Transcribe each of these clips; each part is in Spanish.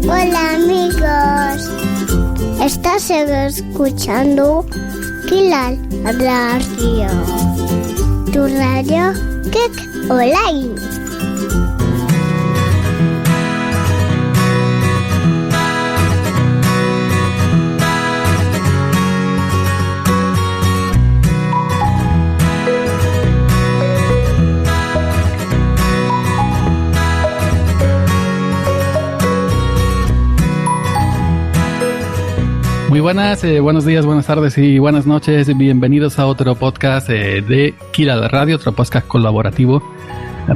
Hola amigos, estás escuchando Kila Radio, tu radio Geek Online. Muy buenas, buenos días, buenas tardes y buenas noches. Bienvenidos a otro podcast de Kila Radio, otro podcast colaborativo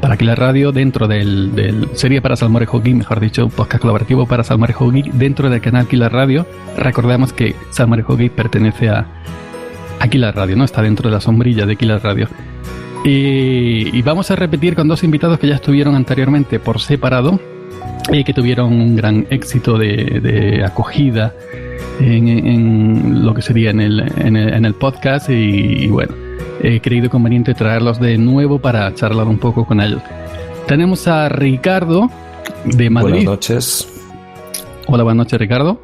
para Kila Radio dentro del serie para Salmorejo Geek, mejor dicho, un podcast colaborativo para Salmorejo Geek dentro del canal Kila Radio. Recordemos que Salmorejo Geek pertenece a Kila Radio, ¿no? Está dentro de la sombrilla de Kila Radio. Y vamos a repetir con dos invitados que ya estuvieron anteriormente por separado y que tuvieron un gran éxito de acogida en lo que sería en el podcast y bueno, he creído conveniente traerlos de nuevo para charlar un poco con ellos. Tenemos a Ricardo de Madrid. Buenas noches. Hola, buenas noches, Ricardo.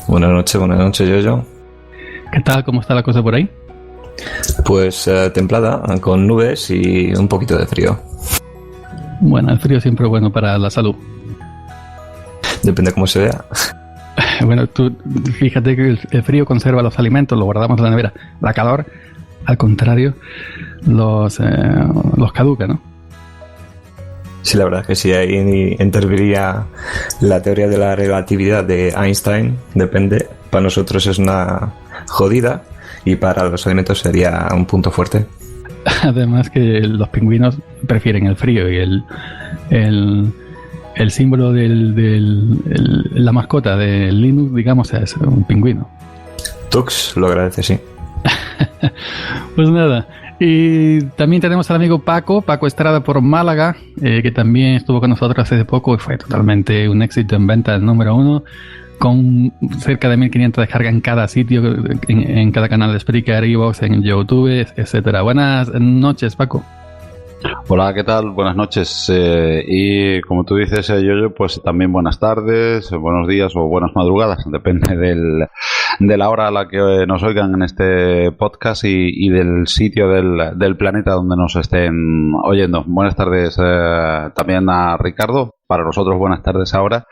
Buenas noches, Yoyo. ¿Qué tal? ¿Cómo está la cosa por ahí? Pues templada, con nubes y un poquito de frío. Bueno, el frío siempre es bueno para la salud. Depende cómo se vea. Bueno, tú fíjate que el frío conserva los alimentos, los guardamos en la nevera. La calor, al contrario, los caduca, ¿no? Sí, la verdad es que sí, ahí intervendría la teoría de la relatividad de Einstein. Depende. Para nosotros es una jodida y para los alimentos sería un punto fuerte. Además que los pingüinos prefieren el frío y el símbolo la mascota de Linux, digamos, es un pingüino. Tux lo agradece, sí. Pues nada, y también tenemos al amigo Paco Estrada por Málaga, que también estuvo con nosotros hace poco y fue totalmente un éxito en venta, el número 1, con cerca de 1500 descargas en cada sitio, en cada canal de Spreaker, iVoox, en YouTube, etcétera. Buenas noches, Paco. Hola, ¿qué tal? Buenas noches. Y como tú dices, Yoyo, pues también buenas tardes, buenos días o buenas madrugadas. Depende de la hora a la que nos oigan en este podcast y del sitio del planeta donde nos estén oyendo. Buenas tardes también a Ricardo. Para nosotros buenas tardes ahora.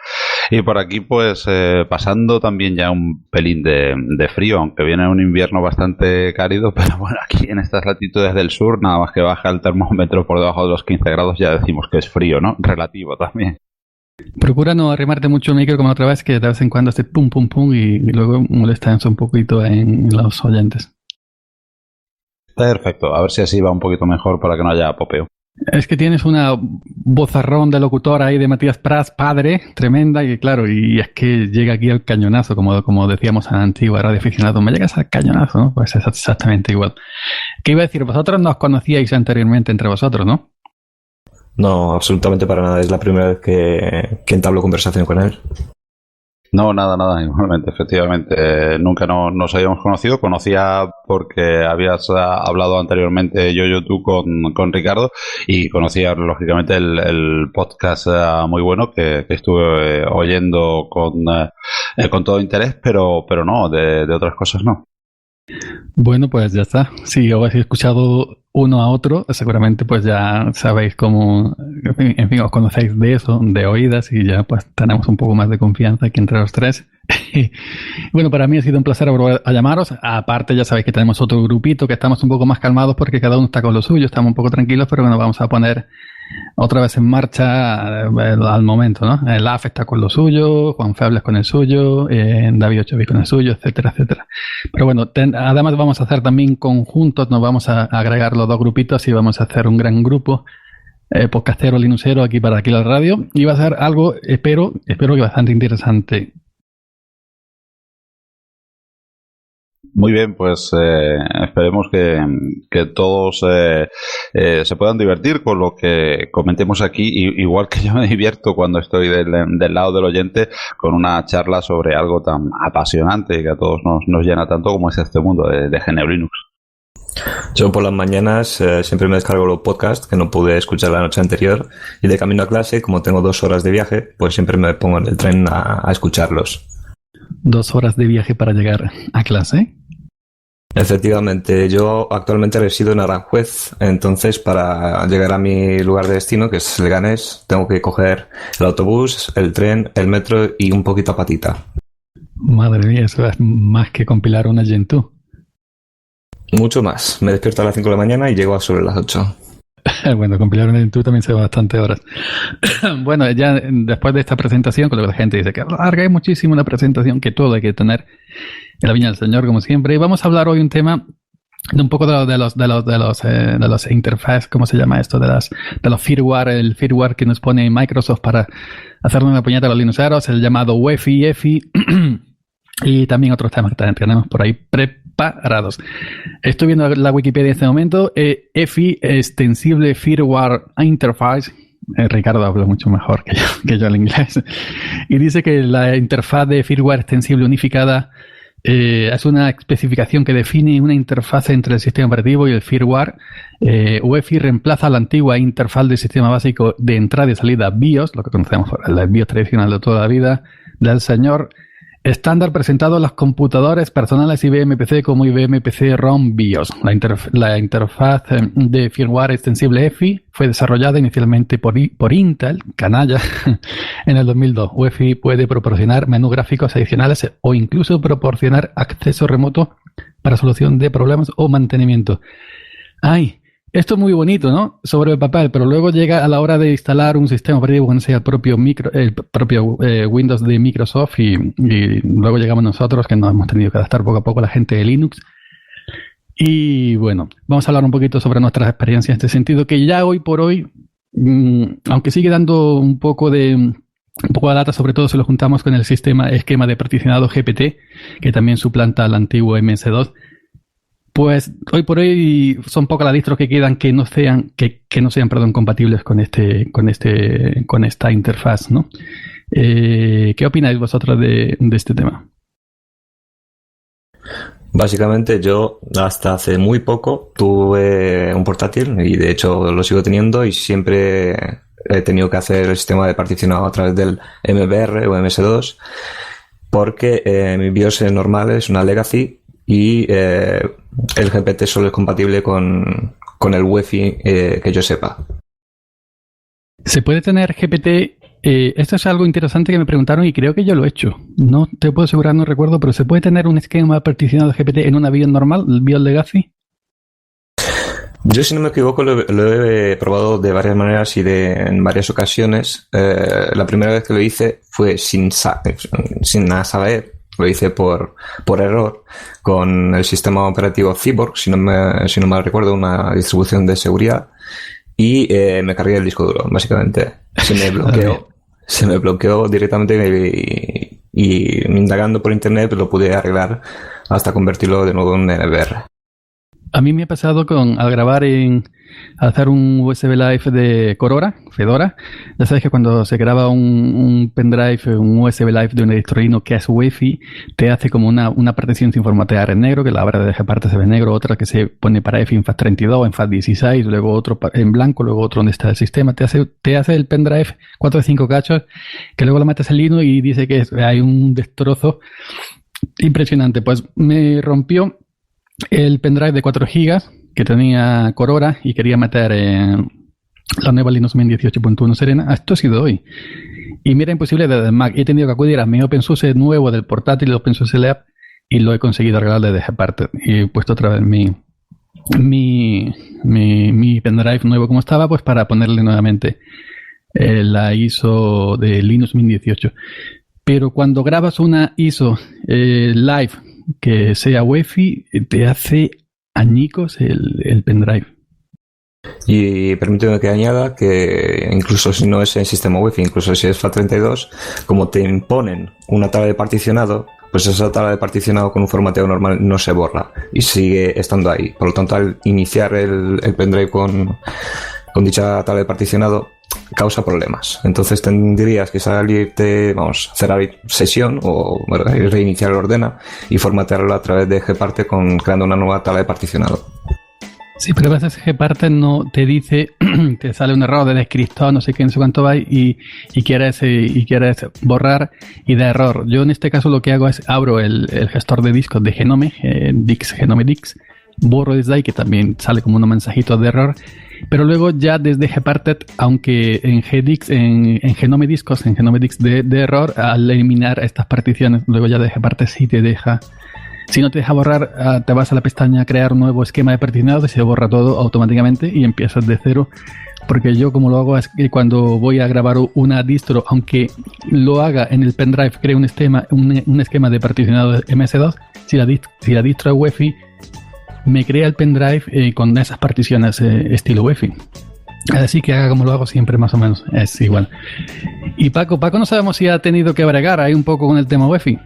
Y por aquí pues pasando también ya un pelín de frío, aunque viene un invierno bastante cálido, pero bueno, aquí en estas latitudes del sur, nada más que baja el termómetro por debajo de los 15 grados, ya decimos que es frío, ¿no? Relativo también. Procura no arrimarte mucho el micro como otra vez, que de vez en cuando hace pum pum pum y luego molesta eso un poquito en los oyentes. Perfecto, a ver si así va un poquito mejor para que no haya popeo. Es que tienes una vozarrón de locutor ahí de Matías Prats, padre, tremenda, y claro, y es que llega aquí el cañonazo, como decíamos en la antigua radio aficionado, me llegas al cañonazo, ¿no? Pues es exactamente igual. ¿Qué iba a decir? Vosotros no os conocíais anteriormente entre vosotros, ¿no? No, absolutamente para nada, es la primera vez que entablo conversación con él. No, nada, igualmente, efectivamente. Nunca nos habíamos conocido. Conocía porque habías hablado anteriormente yo tú con Ricardo y conocía lógicamente el podcast muy bueno que estuve oyendo con todo interés, pero no, de otras cosas no. Bueno, pues ya está. Si os habéis escuchado uno a otro, seguramente pues ya sabéis cómo, en fin, os conocéis de eso, de oídas, y ya pues tenemos un poco más de confianza aquí entre los tres. Bueno, para mí ha sido un placer volver a llamaros. Aparte, ya sabéis que tenemos otro grupito que estamos un poco más calmados porque cada uno está con lo suyo, estamos un poco tranquilos, pero bueno, vamos a poner otra vez en marcha al momento, ¿no? El AF está con lo suyo, Juan Febles con el suyo, David Ochovi con el suyo, etcétera, etcétera. Pero bueno, además vamos a hacer también conjuntos, nos vamos a agregar los dos grupitos y vamos a hacer un gran grupo podcastero, linuxero aquí para Kila Radio, y va a ser algo, espero que bastante interesante. Muy bien, pues esperemos que todos se puedan divertir con lo que comentemos aquí, igual que yo me divierto cuando estoy del lado del oyente con una charla sobre algo tan apasionante y que a todos nos llena tanto como es este mundo de GNU Linux. Yo por las mañanas siempre me descargo los podcasts que no pude escuchar la noche anterior y de camino a clase, como tengo 2 horas de viaje, pues siempre me pongo en el tren a escucharlos. 2 horas de viaje para llegar a clase. Efectivamente, yo actualmente resido en Aranjuez, entonces para llegar a mi lugar de destino, que es Leganés, tengo que coger el autobús, el tren, el metro y un poquito a patita. Madre mía, eso es más que compilar una Gentoo. Mucho más. Me despierto a las 5 de la mañana y llego a sobre las 8. Bueno, compilar una Gentoo también se va bastante horas. Bueno, ya después de esta presentación, con lo que la gente dice que alarga muchísimo la presentación, que todo hay que tener en la viña del Señor, como siempre. Y vamos a hablar hoy un tema de un poco de los interfaces, ¿cómo se llama esto? De los firmware, el firmware que nos pone Microsoft para hacer una puñeta a los Linuxeros, el llamado UEFI, EFI, y también otros temas que también tenemos por ahí preparados. Estoy viendo la Wikipedia en este momento. EFI, Extensible Firmware Interface. Ricardo habla mucho mejor que yo el inglés. Y dice que la interfaz de firmware extensible unificada es una especificación que define una interfaz entre el sistema operativo y el firmware. UEFI reemplaza la antigua interfaz del sistema básico de entrada y salida BIOS, lo que conocemos por el BIOS tradicional de toda la vida, del señor estándar presentado en los computadores personales IBM PC como IBM PC ROM BIOS. La interfaz de firmware extensible EFI fue desarrollada inicialmente por Intel, canalla, en el 2002. UEFI puede proporcionar menús gráficos adicionales o incluso proporcionar acceso remoto para solución de problemas o mantenimiento. ¡Ay! Esto es muy bonito, ¿no? Sobre el papel, pero luego llega a la hora de instalar un sistema operativo que no sea el propio Windows de Microsoft y luego llegamos nosotros que nos hemos tenido que adaptar poco a poco a la gente de Linux. Y bueno, vamos a hablar un poquito sobre nuestras experiencias en este sentido, que ya hoy por hoy, aunque sigue dando un poco de data, sobre todo si lo juntamos con el esquema de particionado GPT, que también suplanta al antiguo MS2, pues hoy por hoy son pocas las distros que quedan que no sean compatibles con esta interfaz, ¿no? ¿Qué opináis vosotros de este tema? Básicamente yo hasta hace muy poco tuve un portátil y de hecho lo sigo teniendo y siempre he tenido que hacer el sistema de particionado a través del MBR o MS2 porque mi BIOS normal es una Legacy y el GPT solo es compatible con el UEFI que yo sepa. ¿Se puede tener GPT? Esto es algo interesante que me preguntaron y creo que yo lo he hecho. No te puedo asegurar, no recuerdo, pero ¿se puede tener un esquema particionado GPT en una BIOS normal, el BIOS Legacy? Yo, si no me equivoco, lo he probado de varias maneras y en varias ocasiones. La primera vez que lo hice fue sin nada saber. Lo hice por error con el sistema operativo Cyborg, si no mal recuerdo, una distribución de seguridad, y me cargué el disco duro, básicamente. Se me bloqueó directamente y indagando por internet lo pude arreglar hasta convertirlo de nuevo en NVR. A mí me ha pasado al grabar al hacer un USB Live de Corora, Fedora. Ya sabes que cuando se graba un pendrive, un USB Live de un electroino que es UEFI, te hace como una partición sin formatear en negro, que la barra de parte se ve en negro, otra que se pone para EFI en FAT32, en FAT16, luego otro en blanco, luego otro donde está el sistema. Te hace el pendrive 4 o 5 cachos, que luego lo metes en Linux y dice que hay un destrozo impresionante. Pues me rompió el pendrive de 4 GB que tenía Corora y quería meter la nueva Linux Mint 18.1 Serena. Esto ha sido hoy. Y mira, imposible desde el Mac. He tenido que acudir a mi OpenSUSE nuevo del portátil, el OpenSUSE Lab, y lo he conseguido arreglar desde aparte. Y he puesto otra vez mi pendrive nuevo como estaba, pues para ponerle nuevamente la ISO de Linux Mint 18. Pero cuando grabas una ISO live que sea UEFI, te hace añicos el pendrive. Y permíteme que añada que incluso si no es en sistema UEFI, incluso si es FAT32, como te imponen una tabla de particionado, pues esa tabla de particionado con un formateo normal no se borra y sigue estando ahí. Por lo tanto, al iniciar el pendrive con dicha tabla de particionado, causa problemas. Entonces tendrías que salirte, cerrar sesión o reiniciar el ordena y formatearlo a través de gparte creando una nueva tabla de particionado. Sí, pero a veces Gparted no te dice, te sale un error de descriptor, no sé qué, no sé cuánto va, y quieres borrar y da error. Yo en este caso lo que hago es abro el gestor de discos de Genome, Genome Dix, borro desde ahí, que también sale como unos mensajitos de error, pero luego ya desde Gparted, aunque en Gdix, en Genome Discos, en Genome Dix de error, al eliminar estas particiones, luego ya de Gparted sí te deja. Si no te deja borrar, te vas a la pestaña crear un nuevo esquema de particionado y se borra todo automáticamente y empiezas de cero. Porque yo como lo hago es que cuando voy a grabar una distro, aunque lo haga en el pendrive, creo un esquema de particionado de MS2, si la distro es UEFI, me crea el pendrive con esas particiones estilo UEFI. Así que haga como lo hago siempre, más o menos, es igual. Y Paco no sabemos si ha tenido que bregar ahí un poco con el tema UEFI.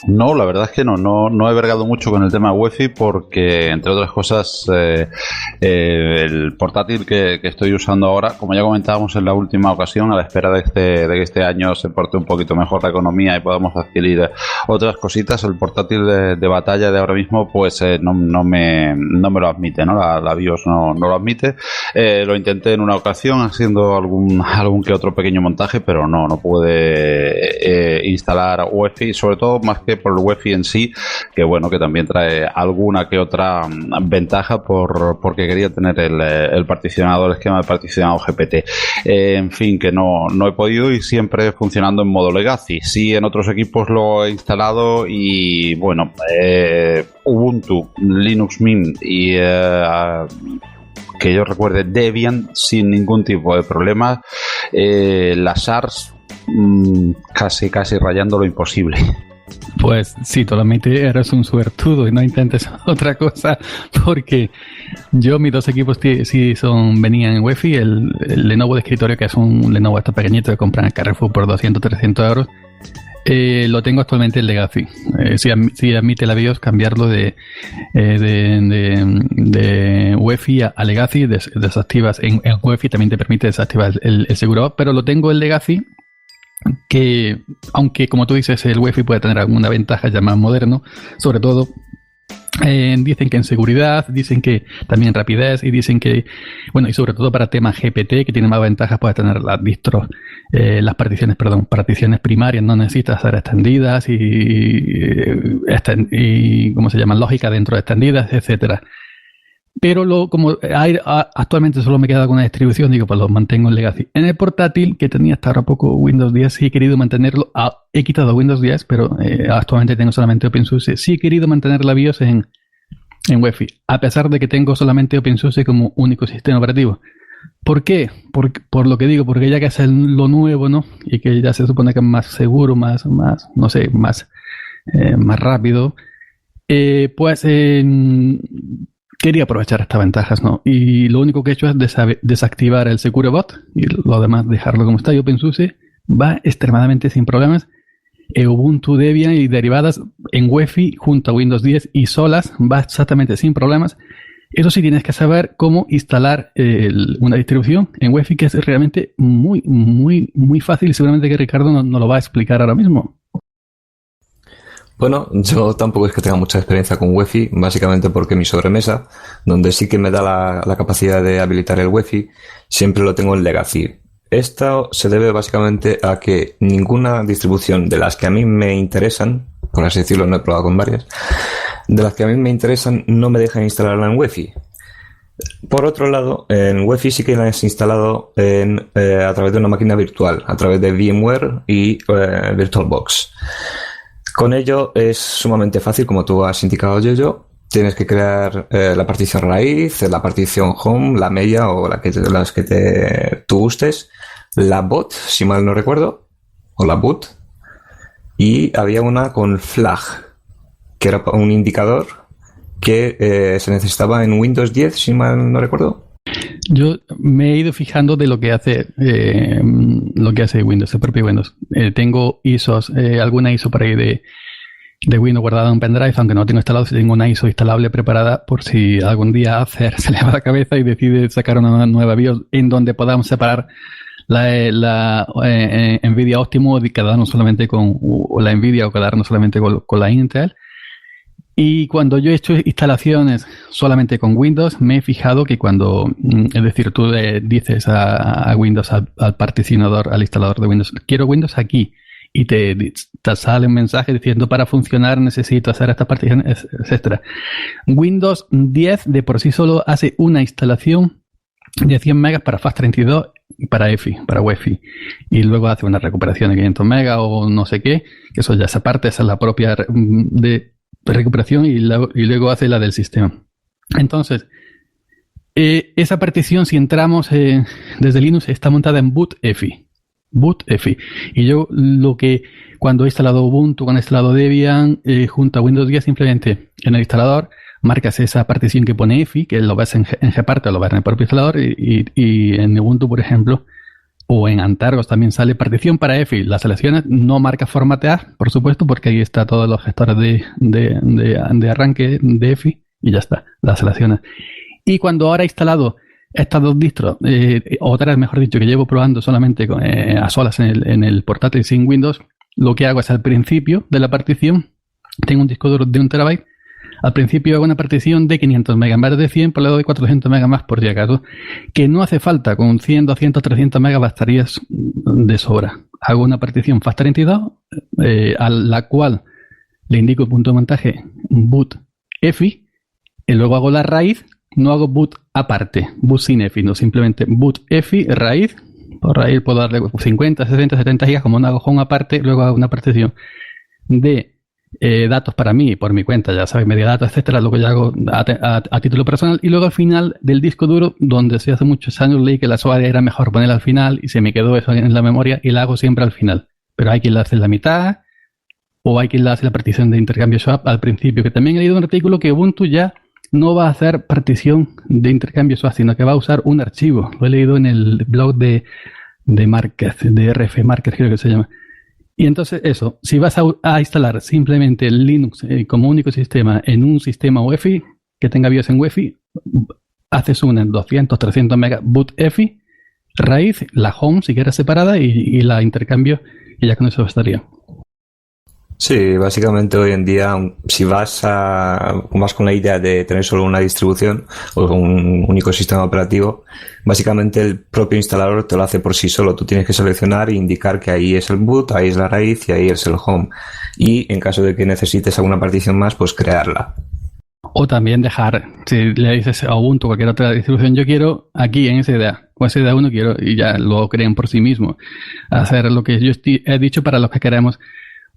No, la verdad es que no he vergado mucho con el tema UEFI porque, entre otras cosas, el portátil que estoy usando ahora, como ya comentábamos en la última ocasión, a la espera de que este año se porte un poquito mejor la economía y podamos adquirir otras cositas, el portátil de batalla de ahora mismo pues no me lo admite, ¿no? La BIOS no lo admite. Lo intenté en una ocasión haciendo algún que otro pequeño montaje, pero no pude instalar UEFI, sobre todo más que por el UEFI en sí, que bueno, que también trae alguna que otra ventaja porque quería tener el particionado, el esquema de particionado GPT. En fin, que no he podido y siempre funcionando en modo legacy. Sí, en otros equipos lo he instalado y bueno, Ubuntu, Linux Mint y que yo recuerde Debian sin ningún tipo de problema. Las SARS casi rayando lo imposible. Pues sí, te lo admito, eres un suertudo y no intentes otra cosa, porque yo mis dos equipos sí venían en UEFI. El Lenovo de escritorio, que es un Lenovo este pequeñito que compran en Carrefour por 200-300 euros, lo tengo actualmente en Legacy. Si admite la BIOS cambiarlo de UEFI a Legacy, desactivas en UEFI, también te permite desactivar el seguro, pero lo tengo en Legacy, que aunque como tú dices el UEFI puede tener alguna ventaja ya más moderno, sobre todo dicen que en seguridad, dicen que también en rapidez, y dicen que, bueno, y sobre todo para temas GPT, que tiene más ventajas, puede tener las distros, particiones primarias, no necesitas ser extendidas y ¿cómo se llama? Lógica dentro de extendidas, etcétera. Pero actualmente solo me queda con una distribución, digo, pues lo mantengo en Legacy. En el portátil, que tenía hasta ahora poco Windows 10, sí he querido mantenerlo. He quitado Windows 10, pero actualmente tengo solamente OpenSUSE. Sí he querido mantener la BIOS en UEFI, a pesar de que tengo solamente OpenSUSE como único sistema operativo. ¿Por qué? Por lo que digo, porque ya que es lo nuevo, ¿no? Y que ya se supone que es más seguro, más rápido, quería aprovechar estas ventajas, ¿no? Y lo único que he hecho es desactivar el Secure Bot y lo demás dejarlo como está. Y OpenSUSE va extremadamente sin problemas. Ubuntu, Debian y derivadas en UEFI junto a Windows 10 y solas va exactamente sin problemas. Eso sí, tienes que saber cómo instalar una distribución en UEFI, que es realmente muy, muy, muy fácil, y seguramente que Ricardo no lo va a explicar ahora mismo. Bueno, yo tampoco es que tenga mucha experiencia con UEFI, básicamente porque mi sobremesa, donde sí que me da la capacidad de habilitar el UEFI, siempre lo tengo en Legacy. Esto se debe básicamente a que ninguna distribución de las que a mí me interesan, por así decirlo, no he probado con varias, de las que a mí me interesan no me dejan instalarla en UEFI. Por otro lado, en UEFI sí que la he instalado a través de una máquina virtual, a través de VMware y VirtualBox. Con ello es sumamente fácil, como tú has indicado, Yoyo. Tienes que crear la partición raíz, la partición home, la media o las que tú gustes, la bot, si mal no recuerdo, o la boot. Y había una con flag, que era un indicador que se necesitaba en Windows 10, si mal no recuerdo. Yo me he ido fijando de lo que hace Windows, el propio Windows. Tengo ISOs, alguna ISO por ahí de Windows guardada en un pendrive, aunque no lo tengo instalado. Si tengo una ISO instalable preparada por si algún día Acer se le va la cabeza y decide sacar una nueva BIOS en donde podamos separar la Nvidia Optimo y quedarnos solamente con la Nvidia o quedarnos solamente con la Intel. Y cuando yo he hecho instalaciones solamente con Windows, me he fijado que cuando, es decir, tú le dices a Windows, al particionador, al instalador de Windows, quiero Windows aquí, y te sale un mensaje diciendo para funcionar necesito hacer esta partición, etcétera. Windows 10 de por sí solo hace una instalación de 100 megas para FAT32 para EFI, para UEFI, y luego hace una recuperación de 500 megas o no sé qué, que eso ya esa parte, esa es la propia de recuperación, y luego hace la del sistema. Entonces, esa partición, si entramos desde Linux, está montada en boot EFI. Y yo cuando he instalado Ubuntu, cuando he instalado Debian, junto a Windows 10, simplemente en el instalador marcas esa partición que pone EFI, que lo ves en Gparted o lo ves en el propio instalador, y en Ubuntu, por ejemplo, o en Antergos también sale partición para EFI. Las selecciones no marca formatear, por supuesto, porque ahí está todos los gestores de arranque de EFI y ya está, las selecciones. Y cuando ahora he instalado estas dos distros, otras, mejor dicho, que llevo probando solamente a solas en el portátil sin Windows, lo que hago es al principio de la partición, tengo un disco duro de 1 terabyte, al principio hago una partición de 500 megas, en vez de 100, pues le doy 400 megas más por si acaso, que no hace falta, con 100, 200, 300 megas bastarías de sobra. Hago una partición FAT32, a la cual le indico el punto de montaje boot EFI, y luego hago la raíz, no hago boot aparte, boot sin EFI, no, simplemente boot EFI, raíz, por raíz puedo darle 50, 60, 70 gigas, como no hago home aparte, luego hago una partición de datos para mí, por mi cuenta, ya sabes, media data, etcétera, lo que yo hago a título personal, y luego al final del disco duro, donde hace muchos años leí que la SOA era mejor ponerla al final, y se me quedó eso en la memoria, y la hago siempre al final. Pero hay quien la hace en la mitad, o hay quien la hace la partición de intercambio swap al principio, que también he leído un artículo que Ubuntu ya no va a hacer partición de intercambio swap, sino que va a usar un archivo. Lo he leído en el blog de Márquez, de RF Márquez, creo que se llama. Y entonces eso, si vas a instalar simplemente Linux como único sistema en un sistema UEFI, que tenga BIOS en UEFI, haces una en 200, 300 megas boot EFI, raíz, la home si quieres separada y la intercambio, y ya con eso estaría. Sí, básicamente hoy en día, si vas con la idea de tener solo una distribución o un único sistema operativo, básicamente el propio instalador te lo hace por sí solo. Tú tienes que seleccionar e indicar que ahí es el boot, ahí es la raíz y ahí es el home. Y en caso de que necesites alguna partición más, pues crearla. O también dejar, si le dices a Ubuntu o cualquier otra distribución, yo quiero aquí en SDA, o SDA1 quiero, y ya lo creen por sí mismo. Hacer lo que yo he dicho para los que queremos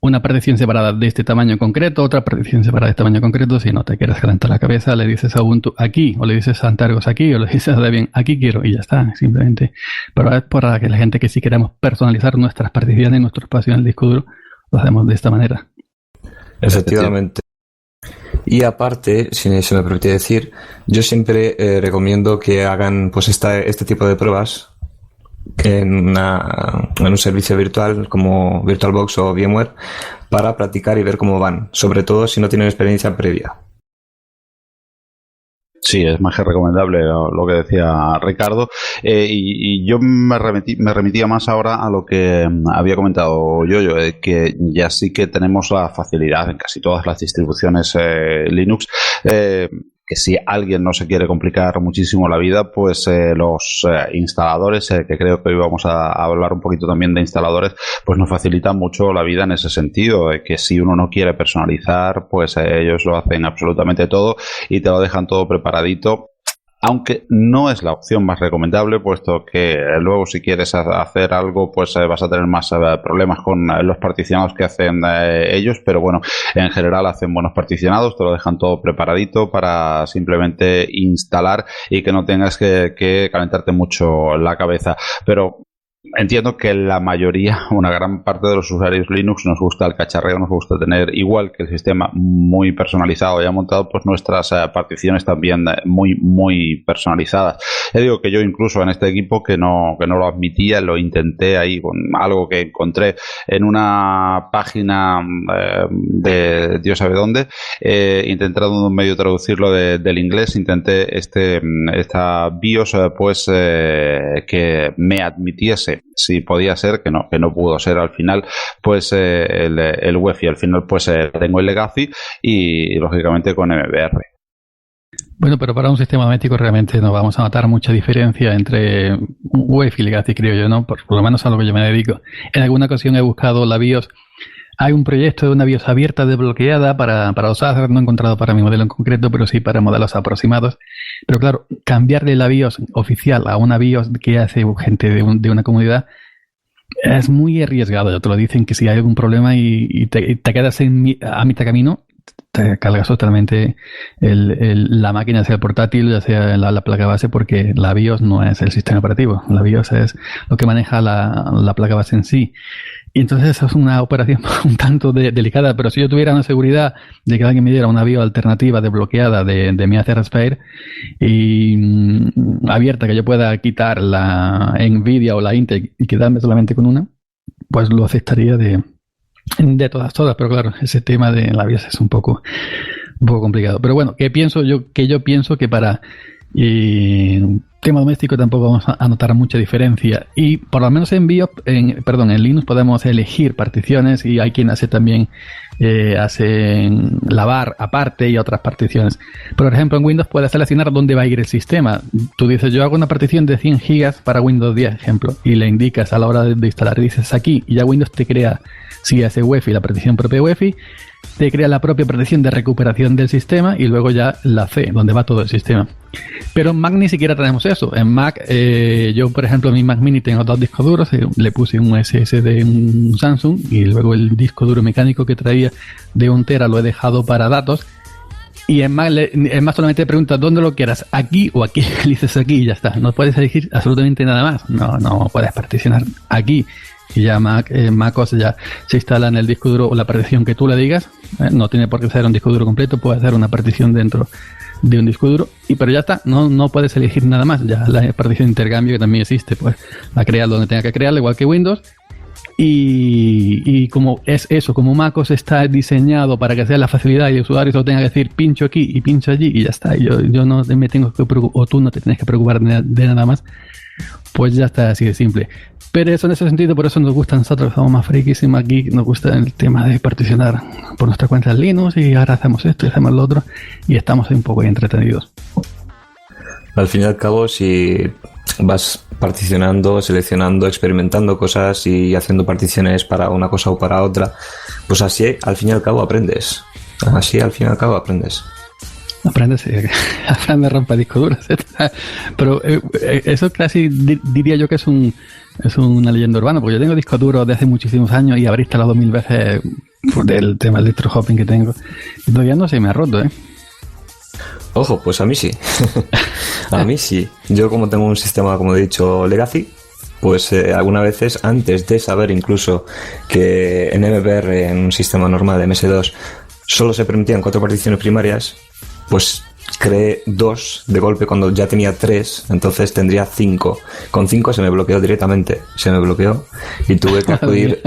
una partición separada de este tamaño concreto, otra partición separada de este tamaño concreto. Si no te quieres calentar la cabeza, le dices a Ubuntu aquí, o le dices a Antergos aquí, o le dices a Debian aquí quiero, y ya está, simplemente. Pero es para que la gente que sí queremos personalizar nuestras particiones, nuestro espacio en el disco duro, lo hacemos de esta manera. Efectivamente. Y aparte, si se me permite decir, yo siempre recomiendo que hagan pues este tipo de pruebas en un servicio virtual como VirtualBox o VMware para practicar y ver cómo van, sobre todo si no tienen experiencia previa. Sí, es más que recomendable lo que decía Ricardo, y yo me remitía más ahora a lo que había comentado yo, que ya sí que tenemos la facilidad en casi todas las distribuciones Linux, que si alguien no se quiere complicar muchísimo la vida, pues los instaladores, que creo que hoy vamos a hablar un poquito también de instaladores, pues nos facilitan mucho la vida en ese sentido, que si uno no quiere personalizar, pues ellos lo hacen absolutamente todo y te lo dejan todo preparadito. Aunque no es la opción más recomendable, puesto que luego si quieres hacer algo, pues vas a tener más problemas con los particionados que hacen ellos, pero bueno, en general hacen buenos particionados, te lo dejan todo preparadito para simplemente instalar y que no tengas que calentarte mucho la cabeza. Pero entiendo que la mayoría, una gran parte de los usuarios Linux nos gusta el cacharreo, nos gusta tener, igual que el sistema muy personalizado, ya montado, pues nuestras particiones también muy personalizadas. Ya digo que yo incluso en este equipo que no lo admitía, lo intenté ahí con algo que encontré en una página de Dios sabe dónde, intentando medio traducirlo del inglés, intenté esta BIOS pues que me admitiese sé si podía ser, que no pudo ser al final, pues el UEFI. Al final pues tengo el Legacy y lógicamente con MBR. Bueno, pero para un sistema doméstico realmente no vamos a notar mucha diferencia entre UEFI y Legacy, creo yo, ¿no? Por lo menos a lo que yo me dedico. En alguna ocasión he buscado la BIOS. Hay un proyecto de una BIOS abierta desbloqueada para los ASRAC, no he encontrado para mi modelo en concreto, pero sí para modelos aproximados. Pero claro, cambiarle la BIOS oficial a una BIOS que hace gente de una comunidad es muy arriesgado. Ya te lo dicen que si hay algún problema y te quedas a mitad camino, te cargas totalmente la máquina, sea el portátil, ya sea la placa base, porque la BIOS no es el sistema operativo. La BIOS es lo que maneja la placa base en sí. Y entonces eso es una operación un tanto delicada, pero si yo tuviera una seguridad de que alguien me diera una BIOS alternativa desbloqueada de mi Acer Spire y abierta, que yo pueda quitar la Nvidia o la Intel y quedarme solamente con una, pues lo aceptaría de todas, pero claro, ese tema de la BIOS es un poco complicado. Pero bueno, yo pienso que para tema doméstico tampoco vamos a notar mucha diferencia, y por lo menos en Linux podemos elegir particiones, y hay quien hace también hacen la bar aparte y otras particiones. Por ejemplo, en Windows puedes seleccionar dónde va a ir el sistema. Tú dices, yo hago una partición de 100 gigas para Windows 10, ejemplo, y le indicas a la hora de instalar, dices aquí, y ya Windows te crea, si hace UEFI, la partición propia UEFI, te crea la propia partición de recuperación del sistema, y luego ya la C, donde va todo el sistema. Pero en Mac ni siquiera tenemos eso. En Mac, yo por ejemplo en mi Mac Mini tengo 2 discos duros, le puse un SSD, un Samsung, y luego el disco duro mecánico que traía de 1 tera lo he dejado para datos. Y en Mac solamente te pregunta dónde lo quieras, aquí o aquí. Le dices aquí y ya está. No puedes elegir absolutamente nada más. No puedes particionar aquí. Y ya MacOS ya se instala en el disco duro o la partición que tú le digas. No tiene por qué ser un disco duro completo, puede ser una partición dentro de un disco duro, pero ya está, no puedes elegir nada más. Ya la partición de intercambio, que también existe, pues la creas donde tenga que crearla, igual que Windows. Y como es eso, como MacOS está diseñado para que sea la facilidad y el usuario solo tenga que decir pincho aquí y pincho allí y ya está, y yo no me tengo que preocupar, o tú no te tienes que preocupar de nada más, pues ya está, así de simple. Pero eso, en ese sentido, por eso nos gusta a nosotros, que somos más frikis y más geek, nos gusta el tema de particionar por nuestra cuenta en Linux, y ahora hacemos esto y hacemos lo otro, y estamos un poco entretenidos. Al fin y al cabo, si vas particionando, seleccionando, experimentando cosas y haciendo particiones para una cosa o para otra, pues así al fin y al cabo aprendes. Aprendes a romper discos duros, etc. Pero eso casi diría yo que es una leyenda urbana, porque yo tengo discos duros de hace muchísimos años y habré instalado 1000 veces del tema electro hopping que tengo, y todavía no se me ha roto, Ojo, pues a mí sí. A mí sí. Yo, como tengo un sistema, como he dicho, Legacy, pues algunas veces, antes de saber incluso que en MBR, en un sistema normal de MS2, solo se permitían 4 particiones primarias, pues creé 2 de golpe cuando ya tenía 3, entonces tendría 5. Con 5 se me bloqueó directamente, y tuve que acudir...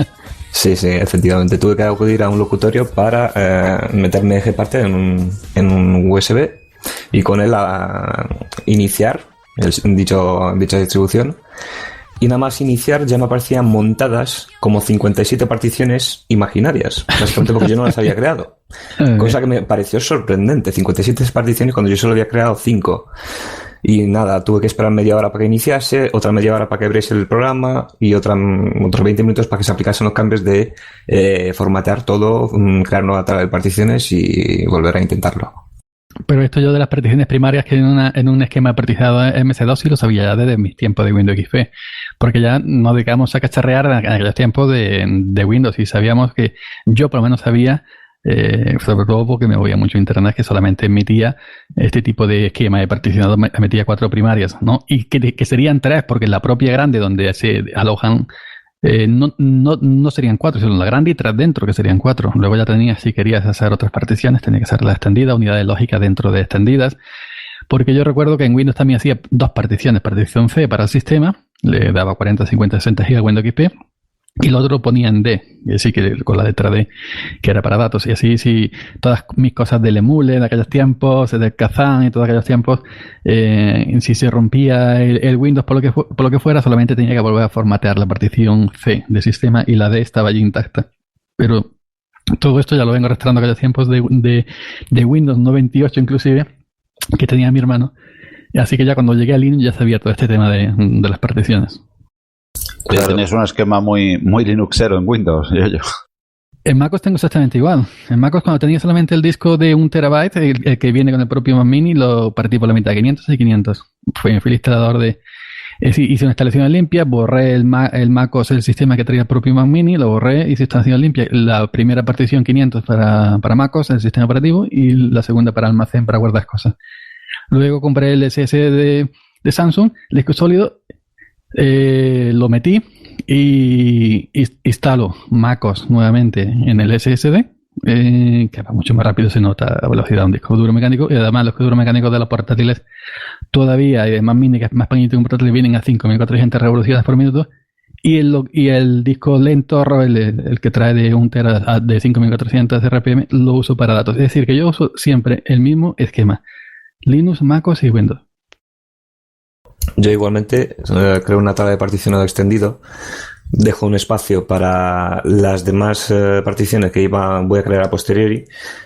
Sí, efectivamente, tuve que acudir a un locutorio para meterme Gparted en un USB y con él a iniciar dicha distribución. Y nada más iniciar ya me aparecían montadas como 57 particiones imaginarias, básicamente porque yo no las había creado. Cosa que me pareció sorprendente, 57 particiones cuando yo solo había creado 5. Y nada, tuve que esperar media hora para que iniciase, otra media hora para que abriese el programa y otros 20 minutos para que se aplicasen los cambios de formatear todo, crear nueva tabla de particiones y volver a intentarlo. Pero esto yo de las particiones primarias, que en un esquema partizado MS2 sí lo sabía ya desde mis tiempos de Windows XP, porque ya nos dedicamos a cacharrear en aquellos tiempos de Windows, y sabíamos que yo por lo menos sabía, sobre todo porque me voy a mucho internet, que solamente emitía este tipo de esquema de particionado, emitía 4 primarias, ¿no? Y que serían 3, porque la propia grande donde se alojan no serían 4, sino la grande y 3 dentro, que serían 4. Luego ya tenías, si querías hacer otras particiones, tenía que hacer la extendida, unidades lógicas dentro de extendidas, porque yo recuerdo que en Windows también hacía 2 particiones, partición C para el sistema, le daba 40, 50, 60 GB a Windows XP, y lo otro lo ponía en D, es decir, que con la letra D, que era para datos. Y así, si todas mis cosas del Emule de aquellos tiempos, del Kazan y todos aquellos tiempos, si se rompía el Windows por lo que fuera, solamente tenía que volver a formatear la partición C del sistema y la D estaba allí intacta. Pero todo esto ya lo vengo arrastrando aquellos tiempos de Windows 98 inclusive, que tenía mi hermano. Así que ya cuando llegué a Linux ya sabía todo este tema de las particiones. Claro. Tenéis un esquema muy linuxero en Windows, yo. En MacOS tengo exactamente igual. En MacOS, cuando tenía solamente el disco de 1 terabyte, el que viene con el propio Mac Mini, lo partí por la mitad, 500 y 500. Fui el instalador de... hice una instalación limpia, borré el MacOS, el sistema que traía el propio Mac Mini, lo borré, hice instalación limpia. La primera partición 500 para MacOS, el sistema operativo, y la segunda para almacén, para guardar cosas. Luego compré el SSD de Samsung, el disco sólido, lo metí y instalo MacOS nuevamente en el SSD, que va mucho más rápido, se nota la velocidad de un disco duro mecánico, y además los discos duros mecánicos de los portátiles todavía, y más mini, que es más pequeñito que un portátil, vienen a 5400 revoluciones por minuto, y el disco lento, el que trae de 1 tera de 5400 RPM, lo uso para datos. Es decir, que yo uso siempre el mismo esquema: Linux, MacOS y Windows. Yo igualmente creo una tabla de particionado extendido, dejo un espacio para las demás particiones que voy a crear a posteriori.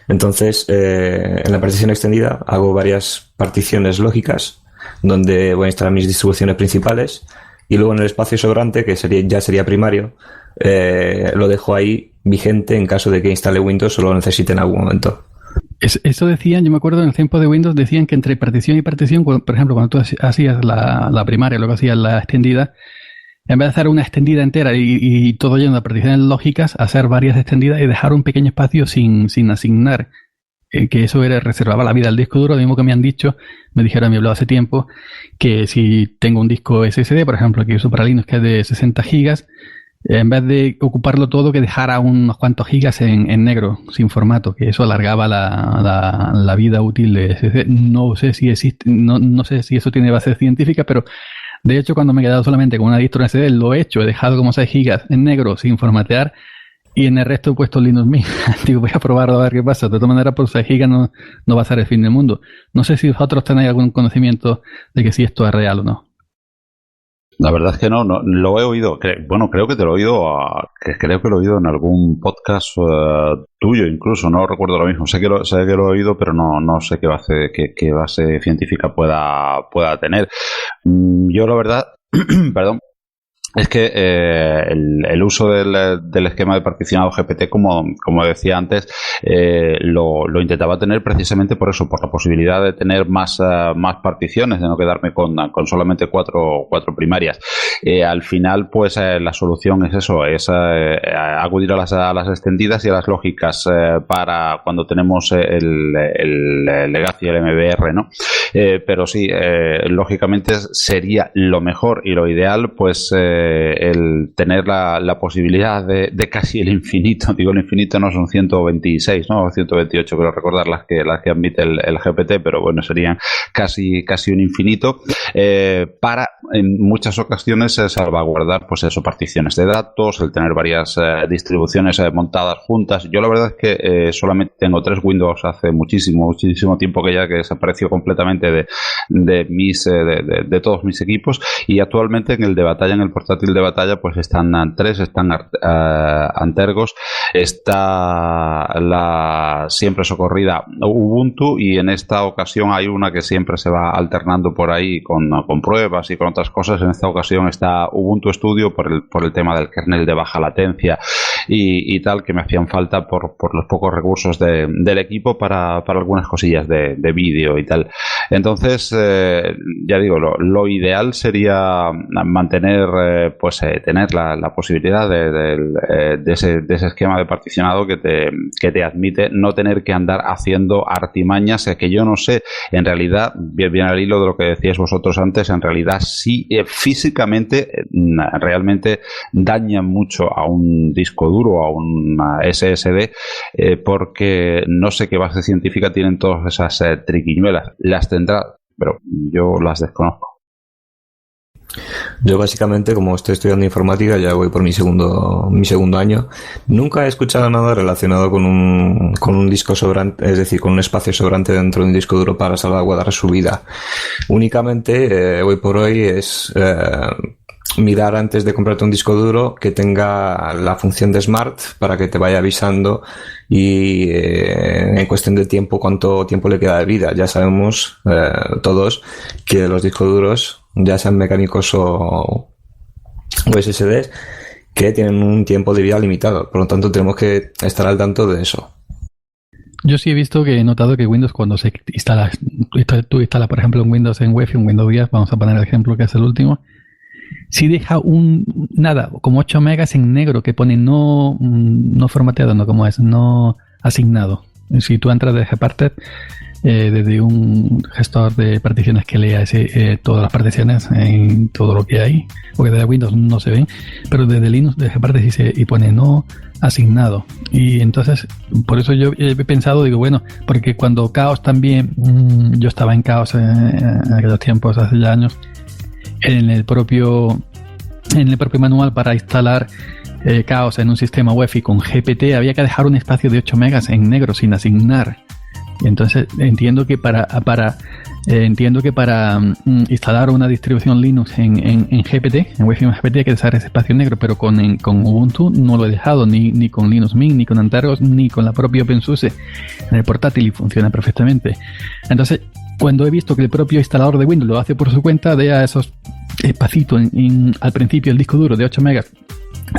Entonces, en la partición extendida hago varias particiones lógicas donde voy a instalar mis distribuciones principales, y luego en el espacio sobrante, que ya sería primario, lo dejo ahí vigente en caso de que instale Windows o lo necesite en algún momento. Eso decían, yo me acuerdo en el tiempo de Windows, decían que entre partición y partición, por ejemplo, cuando tú hacías la primaria, luego hacías la extendida, en vez de hacer una extendida entera y todo lleno de particiones lógicas, hacer varias extendidas y dejar un pequeño espacio sin asignar, que eso reservaba la vida del disco duro. Lo mismo que me han dicho, me dijeron a mi hablado hace tiempo, que si tengo un disco SSD, por ejemplo, que uso para Linux, que es de 60 gigas, en vez de ocuparlo todo, que dejara unos cuantos gigas en negro, sin formato, que eso alargaba la vida útil de SSD. No sé si existe, no sé si eso tiene base científica, pero de hecho cuando me he quedado solamente con una distro en SSD, lo he hecho, he dejado como 6 gigas en negro sin formatear, y en el resto he puesto Linux Mint. Digo, voy a probarlo a ver qué pasa. De todas maneras, por 6 gigas no va a ser el fin del mundo. No sé si vosotros tenéis algún conocimiento de que si esto es real o no. La verdad es que no lo he oído. Creo que te lo he oído, creo que lo he oído en algún podcast tuyo, incluso. No recuerdo lo mismo. Sé que lo he oído, pero no sé qué base científica pueda tener. Yo, la verdad, perdón, es que el uso del esquema de particionado GPT, como decía antes, lo intentaba tener precisamente por eso, por la posibilidad de tener más particiones, de no quedarme con solamente cuatro primarias. Al final, pues la solución es eso, es acudir a las extendidas y a las lógicas para cuando tenemos el Legacy y el MBR, ¿no? Pero sí, lógicamente sería lo mejor y lo ideal, pues el tener la posibilidad de casi el infinito. Digo, el infinito no son 126, ¿no? 128, creo recordar las que admite el GPT, pero bueno, serían casi un infinito, para en muchas ocasiones salvaguardar, pues eso, particiones de datos, el tener varias distribuciones montadas juntas. Yo la verdad es que solamente tengo 3 Windows hace muchísimo tiempo que ya que desapareció completamente de todos mis equipos, y actualmente en el de batalla, en el portátil de batalla, pues están 3, están Antergos, está la siempre socorrida Ubuntu, y en esta ocasión hay una que siempre se va alternando por ahí con pruebas y con otras cosas. En esta ocasión está Ubuntu Studio por el tema del kernel de baja latencia y tal, que me hacían falta por los pocos recursos del equipo para algunas cosillas de vídeo y tal. Entonces, ya digo, lo ideal sería mantener, tener la posibilidad de ese esquema de particionado que te admite no tener que andar haciendo artimañas, que yo no sé, en realidad, bien al hilo de lo que decíais vosotros antes, en realidad sí, físicamente, realmente dañan mucho a un disco duro, a un SSD, porque no sé qué base científica tienen todas esas triquiñuelas. Las tendrá, pero yo las desconozco. Yo básicamente, como estoy estudiando informática, ya voy por mi segundo año, nunca he escuchado nada relacionado con un disco sobrante, es decir, con un espacio sobrante dentro de un disco duro para salvaguardar su vida. Únicamente, hoy por hoy es mirar antes de comprarte un disco duro que tenga la función de Smart para que te vaya avisando y en cuestión de tiempo cuánto tiempo le queda de vida. Ya sabemos todos que los discos duros, ya sean mecánicos o SSDs, que tienen un tiempo de vida limitado. Por lo tanto, tenemos que estar al tanto de eso. Yo sí he notado que Windows, cuando se instala, tú instalas, por ejemplo, un Windows en UEFI, un Windows 10, vamos a poner el ejemplo que es el último, si deja como 8 megas en negro que pone no formateado, no asignado. Si tú entras desde Gparted, desde un gestor de particiones que lea todas las particiones en todo lo que hay, porque desde Windows no se ven, pero desde Linux, desde Gparted y pone no asignado. Y entonces, por eso yo he pensado, digo, bueno, porque cuando Chaos también, yo estaba en Chaos en aquellos tiempos, hace ya años, en el propio manual para instalar Chaos en un sistema UEFI con GPT había que dejar un espacio de 8 megas en negro sin asignar. Y entonces entiendo que para instalar una distribución Linux en GPT, en UEFI más GPT, hay que dejar ese espacio negro, pero con Ubuntu no lo he dejado, ni con Linux Mint, ni con Antergos, ni con la propia OpenSUSE en el portátil, y funciona perfectamente. Entonces, cuando he visto que el propio instalador de Windows lo hace por su cuenta, deja esos espacitos al principio del disco duro de 8 megas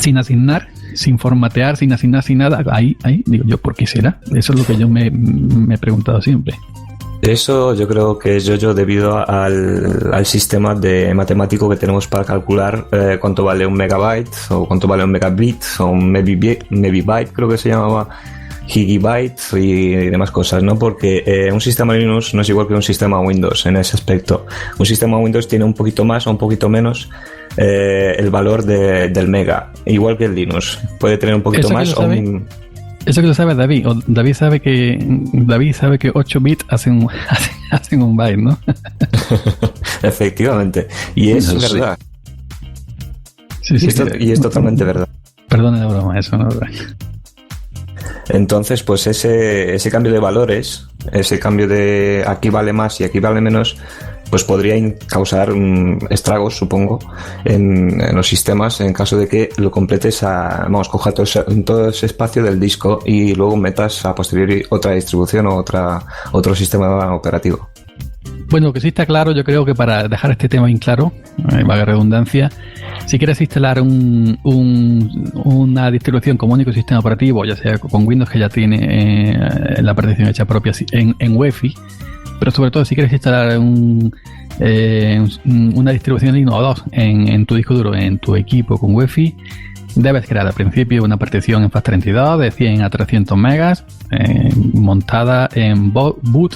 sin asignar, sin formatear, sin asignar, sin nada, ahí digo yo, ¿por qué será? Eso es lo que yo me he preguntado siempre. Eso yo creo que es yo debido al sistema de matemático que tenemos para calcular cuánto vale un megabyte, o cuánto vale un megabit, o un megabyte, creo que se llamaba, gigabyte y demás cosas, ¿no? Porque un sistema Linux no es igual que un sistema Windows en ese aspecto. Un sistema Windows tiene un poquito más o un poquito menos el valor del mega, igual que el Linux. Puede tener un poquito más o un... Eso que lo sabe David. David sabe que 8 bits hacen un byte, ¿no? Efectivamente. Y es verdad. Sí, y es totalmente verdad. Perdona la broma, eso no es verdad. Entonces, pues ese cambio de valores, ese cambio de aquí vale más y aquí vale menos, pues podría causar estragos, supongo, en los sistemas en caso de que lo completes coja todo ese espacio del disco y luego metas a posteriori otra distribución o otro sistema operativo. Bueno, lo que sí está claro, yo creo que para dejar este tema bien claro, valga redundancia, si quieres instalar una distribución como único sistema operativo, ya sea con Windows, que ya tiene la partición hecha propia en UEFI, pero sobre todo si quieres instalar una distribución Linux o dos en tu disco duro, en tu equipo con UEFI, debes crear al principio una partición en FAT32 de 100 a 300 megas montada en boot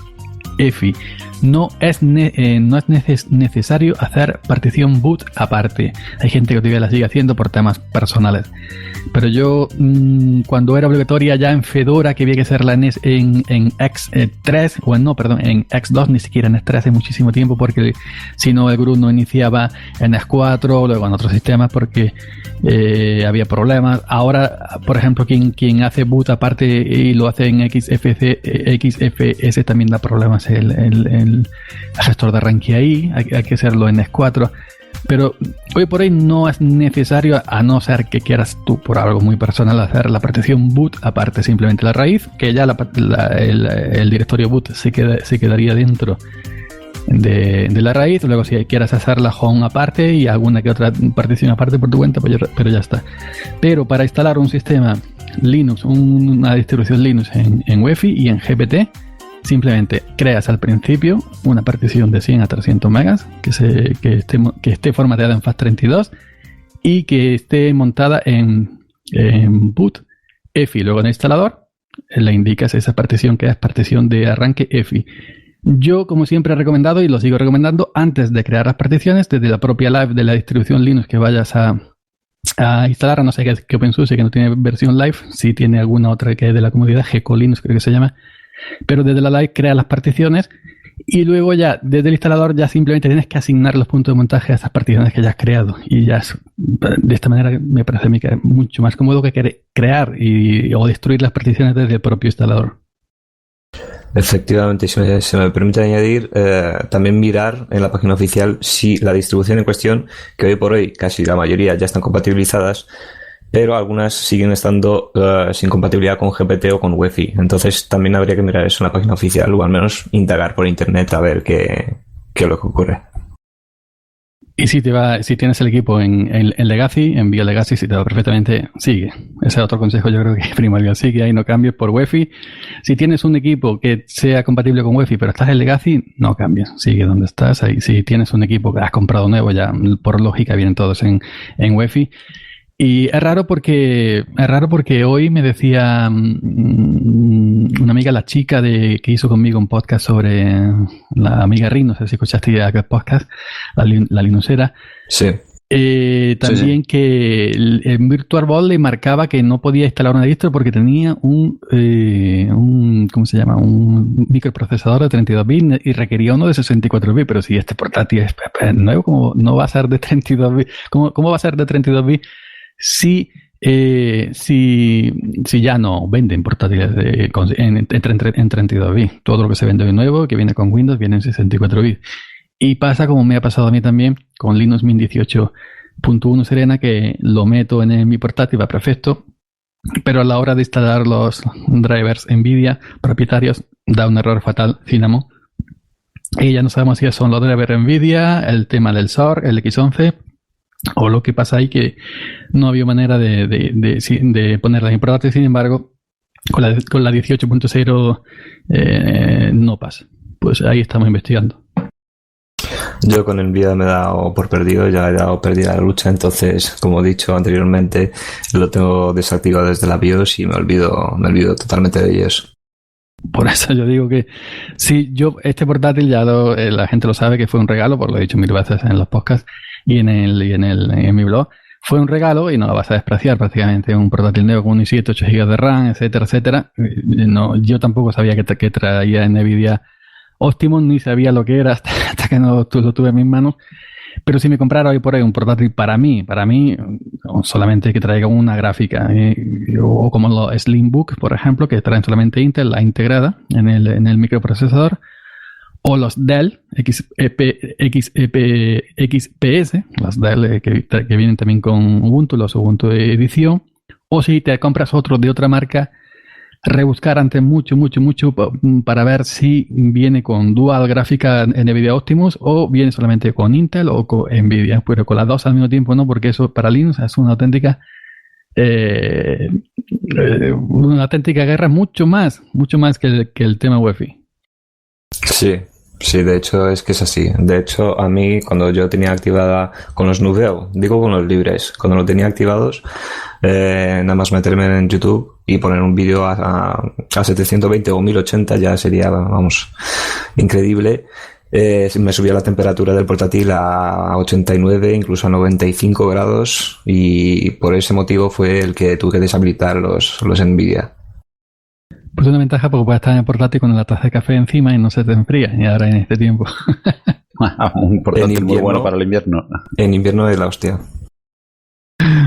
EFI. No es necesario hacer partición boot aparte. Hay gente que todavía la sigue haciendo por temas personales. Pero yo, cuando era obligatoria ya en Fedora, que había que hacerla en X3, en X2, ni siquiera en X3 hace muchísimo tiempo, porque si no el GRUB no iniciaba en X4, luego en otros sistemas, porque había problemas. Ahora, por ejemplo, quien hace boot aparte y lo hace en XFS también da problemas el gestor de arranque ahí, hay que hacerlo en X4, pero hoy por hoy no es necesario, a no ser que quieras tú por algo muy personal hacer la partición boot aparte, simplemente la raíz, que ya el directorio boot se quedaría dentro de la raíz. Luego si quieres hacer la home aparte y alguna que otra partición aparte por tu cuenta, pero ya está. Pero para instalar un sistema Linux, una distribución Linux en UEFI y en GPT, simplemente creas al principio una partición de 100 a 300 megas que esté formateada en FAT32 y que esté montada en boot EFI. Luego en el instalador le indicas esa partición que es partición de arranque EFI. Yo, como siempre, he recomendado y lo sigo recomendando, antes de crear las particiones, desde la propia live de la distribución Linux que vayas a instalar, a no ser que OpenSUSE, que no tiene versión live, si tiene alguna otra que es de la comunidad, GECO Linux creo que se llama, pero desde la live crea las particiones Y luego ya, desde el instalador, ya simplemente tienes que asignar los puntos de montaje a esas particiones que ya has creado. Y ya de esta manera me parece a mí que es mucho más cómodo que crear o destruir las particiones desde el propio instalador. Efectivamente, si se me permite añadir, también mirar en la página oficial si la distribución en cuestión, que hoy por hoy casi la mayoría ya están compatibilizadas, pero algunas siguen estando sin compatibilidad con GPT o con Wi-Fi. Entonces también habría que mirar eso en la página oficial, o al menos indagar por internet a ver qué es lo que ocurre. Y si tienes el equipo en Legacy, en BioLegacy, si te va perfectamente, sigue. Ese es otro consejo, yo creo que es primordial. Sigue ahí, no cambies por Wi-Fi. Si tienes un equipo que sea compatible con Wi-Fi, pero estás en Legacy, no cambies. Sigue donde estás. Ahí. Si tienes un equipo que has comprado nuevo, ya por lógica vienen todos en Wi-Fi. Y es raro porque hoy me decía una amiga, la chica que hizo conmigo un podcast sobre la amiga Rin, no sé si escuchaste aquel podcast, la Linuxera. Sí. También sí. Que en VirtualBox le marcaba que no podía instalar una distro porque tenía un ¿cómo se llama? Un microprocesador de 32 bits y requería uno de 64 bits. Pero si este portátil es nuevo, ¿cómo no va a ser de 32 bits? ¿Cómo va a ser de 32 bits? Si ya no venden portátiles en 32 bits. Todo lo que se vende hoy nuevo, que viene con Windows, viene en 64 bits. Y pasa como me ha pasado a mí también con Linux Mint 18.1 Serena, que lo meto en mi portátil, va perfecto, pero a la hora de instalar los drivers NVIDIA propietarios da un error fatal, Cinnamon. Y ya no sabemos si son los drivers NVIDIA, el tema del SOR, el X11... o lo que pasa ahí que no había manera de ponerla en portátil. Sin embargo, con la 18.0 no pasa. Pues ahí estamos investigando. Yo con Nvidia me he dado por perdido, ya he dado perdida la lucha, entonces, como he dicho anteriormente, lo tengo desactivado desde la BIOS y me olvido totalmente de ellos. Por eso yo digo que si este portátil ya la gente lo sabe que fue un regalo, por lo he dicho mil veces en los podcasts y en mi blog, fue un regalo y no lo vas a despreciar prácticamente. Un portátil nuevo con un i7, 8 GB de RAM, etcétera, etcétera. No, yo tampoco sabía que traía Nvidia Optimum, ni sabía lo que era hasta que no lo tuve en mis manos. Pero si me comprara hoy por ahí un portátil para mí, solamente que traiga una gráfica, o como los Slimbook, por ejemplo, que traen solamente Intel, la integrada en el microprocesador, o los Dell XPS, los Dell que vienen también con Ubuntu, los Ubuntu Edición, o si te compras otro de otra marca, rebuscar antes mucho para ver si viene con dual gráfica Nvidia Optimus o viene solamente con Intel o con Nvidia, pero con las dos al mismo tiempo no, porque eso para Linux es una auténtica guerra, mucho más que el tema Wi-Fi. Sí, de hecho es que es así. De hecho, a mí cuando yo tenía activada con los Nubeo, digo con los libres, cuando lo tenía activados, nada más meterme en YouTube y poner un vídeo a 720 o 1080 ya sería, vamos, increíble. Me subía la temperatura del portátil a 89, incluso a 95 grados y por ese motivo fue el que tuve que deshabilitar los Nvidia. Pues una ventaja porque puedes estar en el portátil con la taza de café encima y no se te enfría, y ahora en este tiempo. Un portátil muy bueno para el invierno. En invierno es la hostia.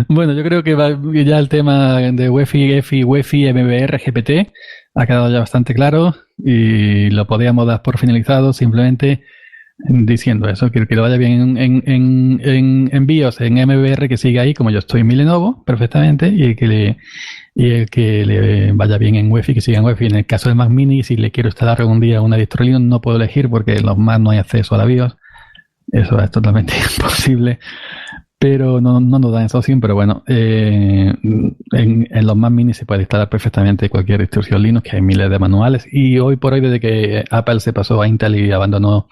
Bueno, yo creo que ya el tema de Wi-Fi, MBR, GPT ha quedado ya bastante claro y lo podíamos dar por finalizado simplemente diciendo eso, que lo vaya bien en BIOS, en MBR, que siga ahí como yo estoy en mi Lenovo perfectamente y el que le vaya bien en Wi-Fi, que siga en Wi-Fi. En el caso del Mac Mini, si le quiero instalar algún día una distro Linux, no puedo elegir porque en los Mac no hay acceso a la BIOS. Eso es totalmente imposible. Pero no nos dan esa opción. Pero bueno, en los Mac Mini se puede instalar perfectamente cualquier distribución Linux, que hay miles de manuales. Y hoy por hoy, desde que Apple se pasó a Intel y abandonó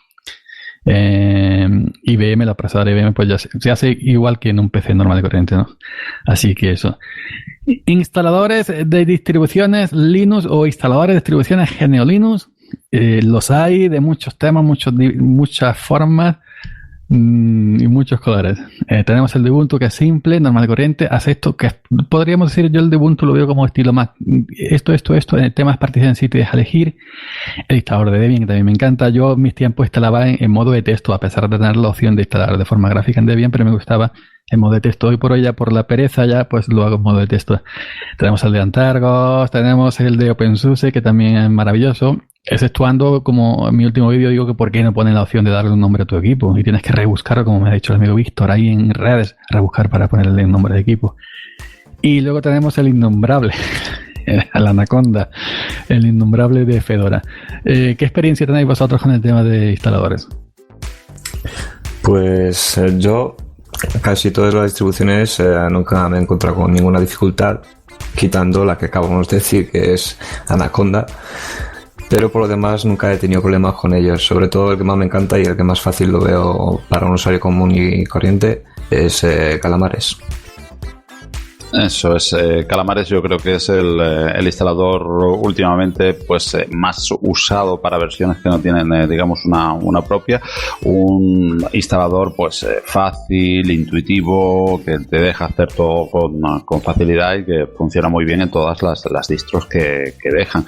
IBM, la procesadora IBM, pues ya se hace igual que en un PC normal de corriente, ¿no? Así que eso. Instaladores de distribuciones Linux o instaladores de distribuciones GNU Linux, los hay de muchos temas, muchas formas. Y muchos colores. Tenemos el de Ubuntu, que es simple, normal y corriente. Hace esto, que podríamos decir, yo el de Ubuntu lo veo como estilo más esto. En el tema es partición sí te deja elegir. El instalador de Debian, que también me encanta. Yo en mis tiempos instalaba en modo de texto, a pesar de tener la opción de instalar de forma gráfica en Debian, pero me gustaba en modo de texto. Hoy por hoy, ya por la pereza, ya pues lo hago en modo de texto. Tenemos el de Antergos, tenemos el de OpenSUSE, que también es maravilloso. Exceptuando, como en mi último vídeo digo, que por qué no ponen la opción de darle un nombre a tu equipo y tienes que rebuscar, como me ha dicho el amigo Víctor ahí en redes, rebuscar para ponerle un nombre de equipo. Y luego tenemos el innombrable, el Anaconda, el innombrable de Fedora. ¿Qué experiencia tenéis vosotros con el tema de instaladores? Pues yo casi todas las distribuciones nunca me he encontrado con ninguna dificultad, quitando la que acabamos de decir, que es Anaconda. Pero por lo demás nunca he tenido problemas con ellos. Sobre todo el que más me encanta y el que más fácil lo veo para un usuario común y corriente es Calamares. Eso es, Calamares yo creo que es el instalador últimamente pues más usado para versiones que no tienen digamos una propia, un instalador pues fácil, intuitivo, que te deja hacer todo con facilidad y que funciona muy bien en todas las distros que dejan.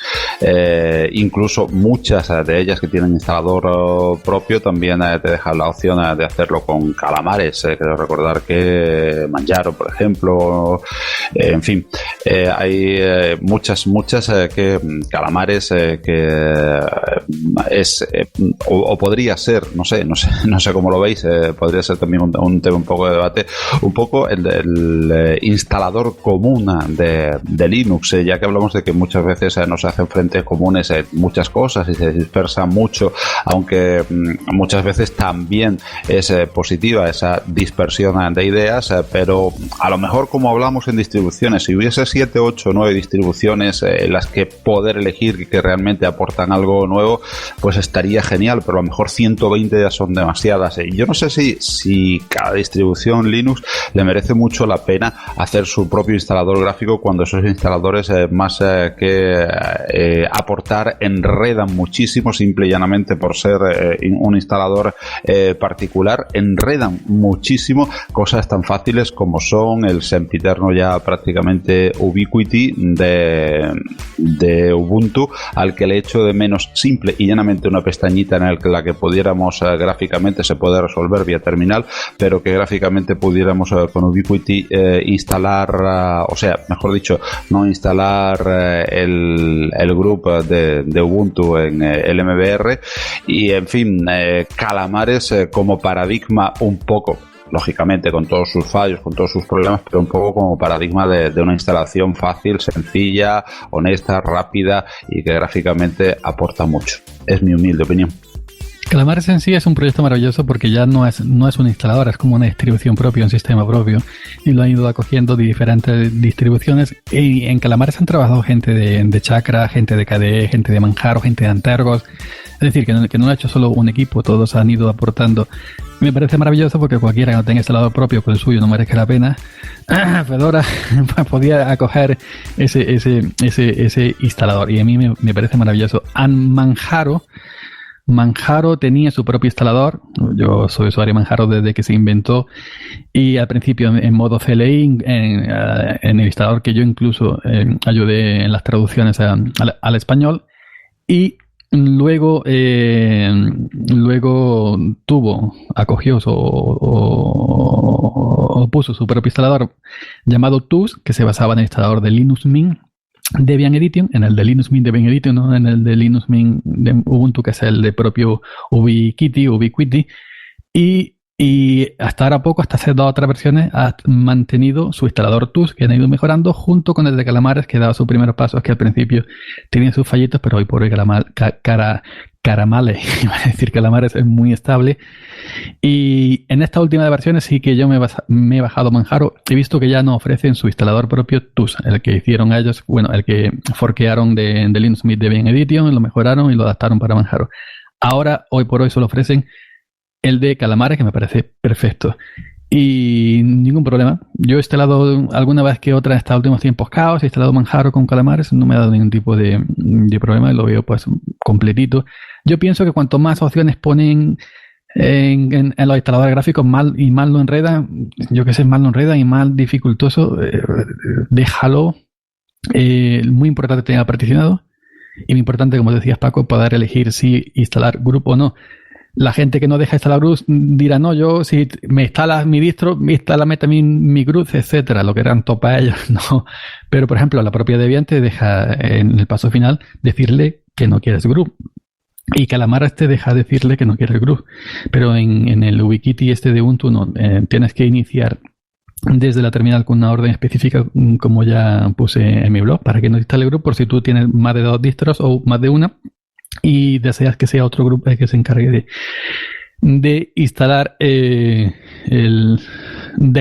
Incluso muchas de ellas que tienen instalador propio también te dejan la opción de hacerlo con Calamares. Quiero recordar que Manjaro, por ejemplo, en fin, hay muchas que Calamares que es o podría ser, no sé cómo lo veis, podría ser también un tema un poco de debate, un poco el instalador común de Linux, ya que hablamos de que muchas veces no se hacen frentes comunes muchas cosas y se dispersa mucho, aunque muchas veces también es positiva esa dispersión de ideas, pero a lo mejor, como hablamos en distribuciones, si hubiese 7, 8, 9 distribuciones en las que poder elegir que realmente aportan algo nuevo, pues estaría genial, pero a lo mejor 120 ya son demasiadas. Yo no sé si cada distribución Linux le merece mucho la pena hacer su propio instalador gráfico, cuando esos instaladores más que aportar enredan muchísimo, simple y llanamente por ser un instalador particular, enredan muchísimo cosas tan fáciles como son el sempiterno ya prácticamente Ubiquiti de Ubuntu, al que le echo de menos simple y llanamente una pestañita en la que pudiéramos gráficamente, se puede resolver vía terminal, pero que gráficamente pudiéramos con Ubiquiti instalar, o sea, mejor dicho, no instalar el grupo de Ubuntu en el MBR. Y en fin, Calamares como paradigma un poco, lógicamente con todos sus fallos, con todos sus problemas, pero un poco como paradigma de una instalación fácil, sencilla, honesta, rápida y que gráficamente aporta mucho. Es mi humilde opinión. Calamares en sí es un proyecto maravilloso porque ya no es un instalador, es como una distribución propia, un sistema propio, y lo han ido acogiendo de diferentes distribuciones. Y en Calamares han trabajado gente de Chakra, gente de KDE, gente de Manjaro, gente de Antergos. Es decir, que no lo ha hecho solo un equipo, todos han ido aportando. Me parece maravilloso porque cualquiera que no tenga instalador propio con el suyo no merezca la pena. Fedora podía acoger ese instalador, y a mí me parece maravilloso. Manjaro tenía su propio instalador. Yo soy usuario de Manjaro desde que se inventó, y al principio en modo CLI, en el instalador que yo incluso ayudé en las traducciones al español, y luego acogió o puso su propio instalador llamado TUS, que se basaba en el instalador de Linux Mint Debian Edition, en el de Linux Mint Debian Edition, no en el de Linux Mint de Ubuntu, que es el de propio Ubiquiti, y hasta ahora poco, hasta hace 2 o 3 versiones, ha mantenido su instalador TUS, que han ido mejorando junto con el de Calamares, que daba sus primeros pasos, que al principio tenía sus fallitos, pero hoy por hoy Calamares es muy estable. Y en esta última de versiones sí que yo me he bajado Manjaro. He visto que ya no ofrecen su instalador propio TUS, el que hicieron ellos, bueno, el que forquearon de Linux Mint Debian Edition, lo mejoraron y lo adaptaron para Manjaro. Ahora, hoy por hoy, solo ofrecen el de Calamares, que me parece perfecto. Y ningún problema. Yo he instalado alguna vez que otra en estos últimos tiempos Chaos, he instalado Manjaro con Calamares, no me ha dado ningún tipo de problema, y lo veo pues completito. Yo pienso que cuanto más opciones ponen en los instaladores gráficos mal lo enredan, yo que sé, mal lo enredan y mal dificultoso, déjalo. Muy importante tener particionado y muy importante, como decías Paco, poder elegir si instalar GRUB o no. La gente que no deja instalar GRUB dirá, no, yo si me instalas mi distro, instálame también mi GRUB, etcétera, lo que eran topa ellos, no. Pero, por ejemplo, la propia Debian te deja en el paso final decirle que no quieres GRUB. Y Calamares te deja decirle que no quieres GRUB. Pero en el Ubiquiti de Ubuntu no, tienes que iniciar desde la terminal con una orden específica, como ya puse en mi blog, para que no instale GRUB por si tú tienes más de 2 distros o más de una y deseas que sea otro grupo que se encargue de instalar de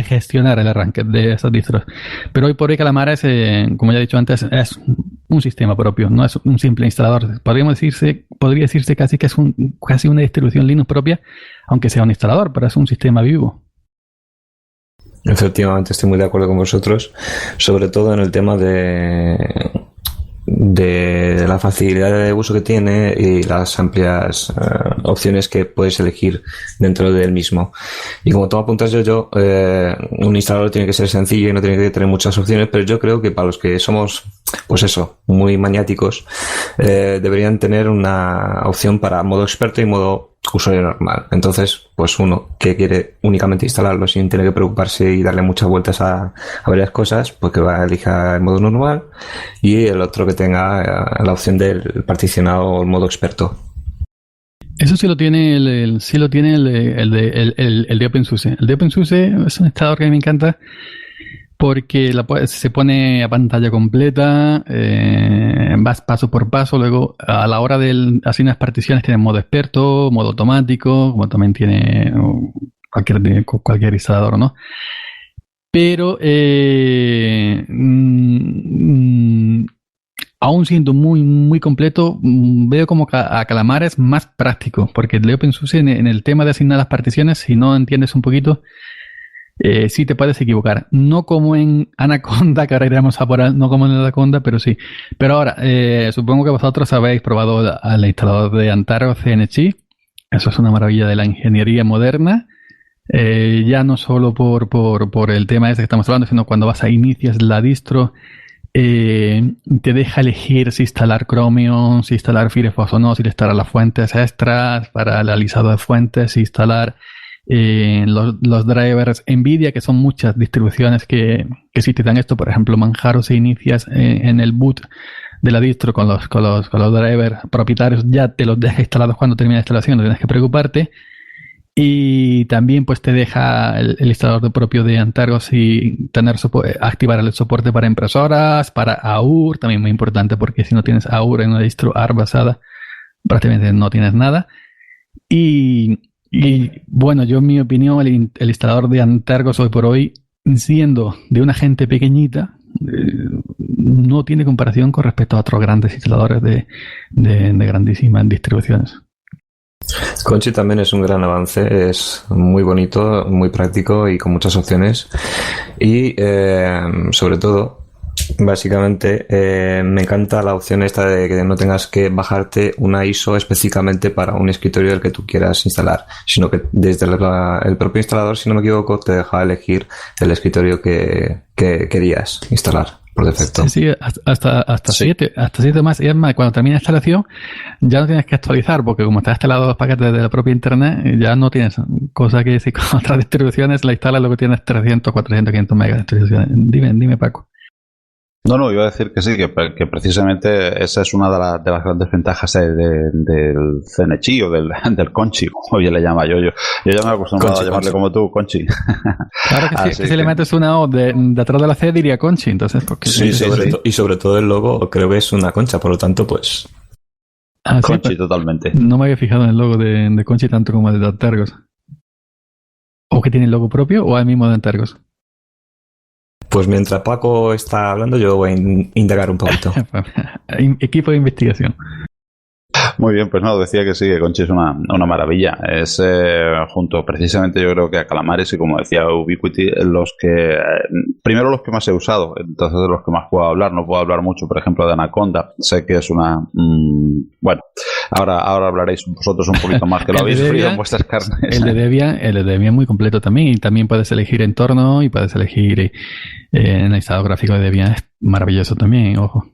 gestionar el arranque de esas distros. Pero hoy por hoy Calamares, como ya he dicho antes, es un sistema propio, no es un simple instalador. Podría decirse casi que es casi una distribución Linux propia, aunque sea un instalador, pero es un sistema vivo. Efectivamente, estoy muy de acuerdo con vosotros, sobre todo en el tema de la facilidad de uso que tiene y las amplias opciones que puedes elegir dentro del mismo. Y como tú apuntas, yo un instalador tiene que ser sencillo y no tiene que tener muchas opciones, pero yo creo que para los que somos, pues eso, muy maniáticos, deberían tener una opción para modo experto y modo usuario normal. Entonces, pues uno que quiere únicamente instalarlo sin tener que preocuparse y darle muchas vueltas a varias cosas, pues que va a elegir el modo normal, y el otro que tenga la opción del particionado o el modo experto. Eso sí lo tiene el de OpenSUSE. El de OpenSUSE es un instalador que a mí me encanta porque se pone a pantalla completa, vas paso por paso. Luego, a la hora de hacer unas particiones, tiene modo experto, modo automático, como también tiene cualquier instalador, ¿no? Pero aún siendo muy, muy completo, veo como a Calamares más práctico, porque el de OpenSUSE en el tema de asignar las particiones, si no entiendes un poquito, sí te puedes equivocar. No como en Anaconda, que ahora iremos a por él, no como en Anaconda, pero sí. Pero ahora, supongo que vosotros habéis probado el instalador de Antaros CNC. Eso es una maravilla de la ingeniería moderna. Ya no solo por el tema ese que estamos hablando, sino cuando inicias la distro, te deja elegir si instalar Chromium, si instalar Firefox o no, si instalar las fuentes extras para el alisado de fuentes, si instalar los drivers NVIDIA, que son muchas distribuciones que sí te dan esto. Por ejemplo, Manjaro, si inicias en el boot de la distro con los drivers propietarios, ya te los deja instalados cuando termina la instalación, no tienes que preocuparte. Y también pues te deja el instalador propio de Antergos y activar el soporte para impresoras, para AUR, también muy importante, porque si no tienes AUR en una distro ARM basada, prácticamente no tienes nada. Y bueno, yo en mi opinión, el instalador de Antergos hoy por hoy, siendo de una gente pequeñita, no tiene comparación con respecto a otros grandes instaladores de grandísimas distribuciones. Conchi también es un gran avance, es muy bonito, muy práctico y con muchas opciones. Y sobre todo, básicamente, me encanta la opción esta de que no tengas que bajarte una ISO específicamente para un escritorio del que tú quieras instalar, sino que desde el propio instalador, si no me equivoco, te deja elegir el escritorio que querías instalar por defecto. Sí, hasta 7 más. Y además, cuando termina la instalación, ya no tienes que actualizar, porque como te has instalado los paquetes de la propia internet, ya no tienes cosa que si con otras distribuciones la instalas, lo que tienes 300, 400, 500 megas de distribuciones. Dime, Paco. No, iba a decir que sí, que precisamente esa es una de las grandes ventajas del CNC o del Conchi, como bien le llama yo. Yo ya me he acostumbrado a llamarle como tú, Conchi. Claro que sí, que si le metes una O de atrás de la C diría Conchi, entonces porque sí, y sobre todo el logo creo que es una concha, por lo tanto pues Conchi, sí, totalmente. No me había fijado en el logo de Conchi tanto como el de Antergos. ¿O que tiene el logo propio o el mismo de Antergos? Pues mientras Paco está hablando, yo voy a indagar un poquito. Equipo de investigación. Muy bien, pues no, decía que sí, que Conchi es una maravilla. Es junto precisamente yo creo que a Calamares y como decía Ubiquiti, los que primero los que más he usado, entonces de los que más puedo hablar. No puedo hablar mucho, por ejemplo, de Anaconda. Sé que es una... bueno, ahora hablaréis vosotros un poquito más, que lo habéis frío en vuestras carnes. El de Debian es muy completo también, y también puedes elegir entorno y puedes elegir en el estado gráfico de Debian. Es maravilloso también, ojo.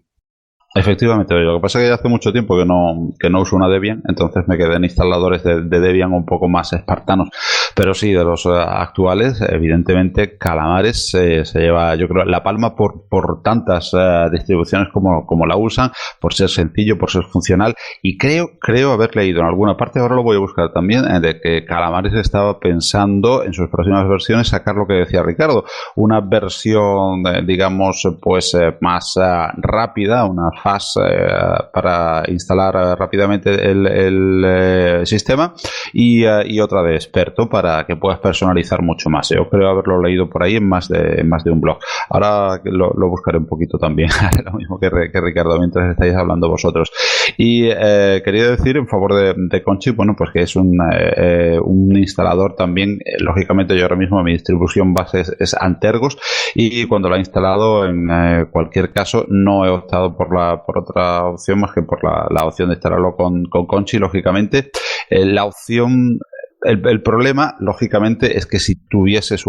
Efectivamente, lo que pasa es que hace mucho tiempo que no uso una Debian, entonces me quedé en instaladores de Debian un poco más espartanos. Pero sí, de los actuales, evidentemente Calamares se lleva, yo creo, la palma por tantas distribuciones como la usan, por ser sencillo, por ser funcional, y creo haber leído en alguna parte, ahora lo voy a buscar también, de que Calamares estaba pensando en sus próximas versiones sacar lo que decía Ricardo, una versión, digamos, pues más rápida, una fast para instalar rápidamente el sistema, y otra de experto para que puedas personalizar mucho más. Yo creo haberlo leído por ahí en más de un blog. Ahora lo buscaré un poquito también, lo mismo que Ricardo, mientras estáis hablando vosotros. Y quería decir en favor de Conchi, bueno, pues que es un instalador también. Lógicamente yo ahora mismo mi distribución base es Antergos, y cuando la he instalado, en cualquier caso no he optado por otra opción más que por la opción de instalarlo con Conchi, lógicamente. La opción, el problema, lógicamente, es que si tuvieses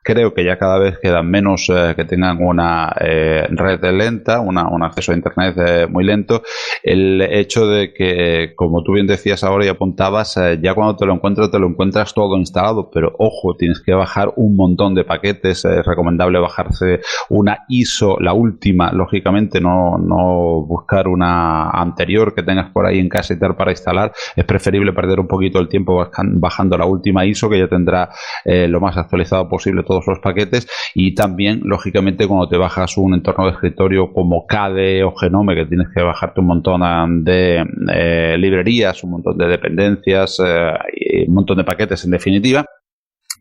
creo que ya cada vez quedan menos que tengan una red lenta, un acceso a internet muy lento. El hecho de que, como tú bien decías ahora y apuntabas, ya cuando te lo encuentras todo instalado, pero ojo, tienes que bajar un montón de paquetes. Es recomendable bajarse una ISO, la última, lógicamente, no buscar una anterior que tengas por ahí en casa y tal para instalar. Es preferible perder un poquito el tiempo bajando la última ISO, que ya tendrá lo más actualizado posible todos los paquetes. Y también, lógicamente, cuando te bajas un entorno de escritorio como KDE o Genome, que tienes que bajarte un montón de librerías, un montón de dependencias y un montón de paquetes, en definitiva,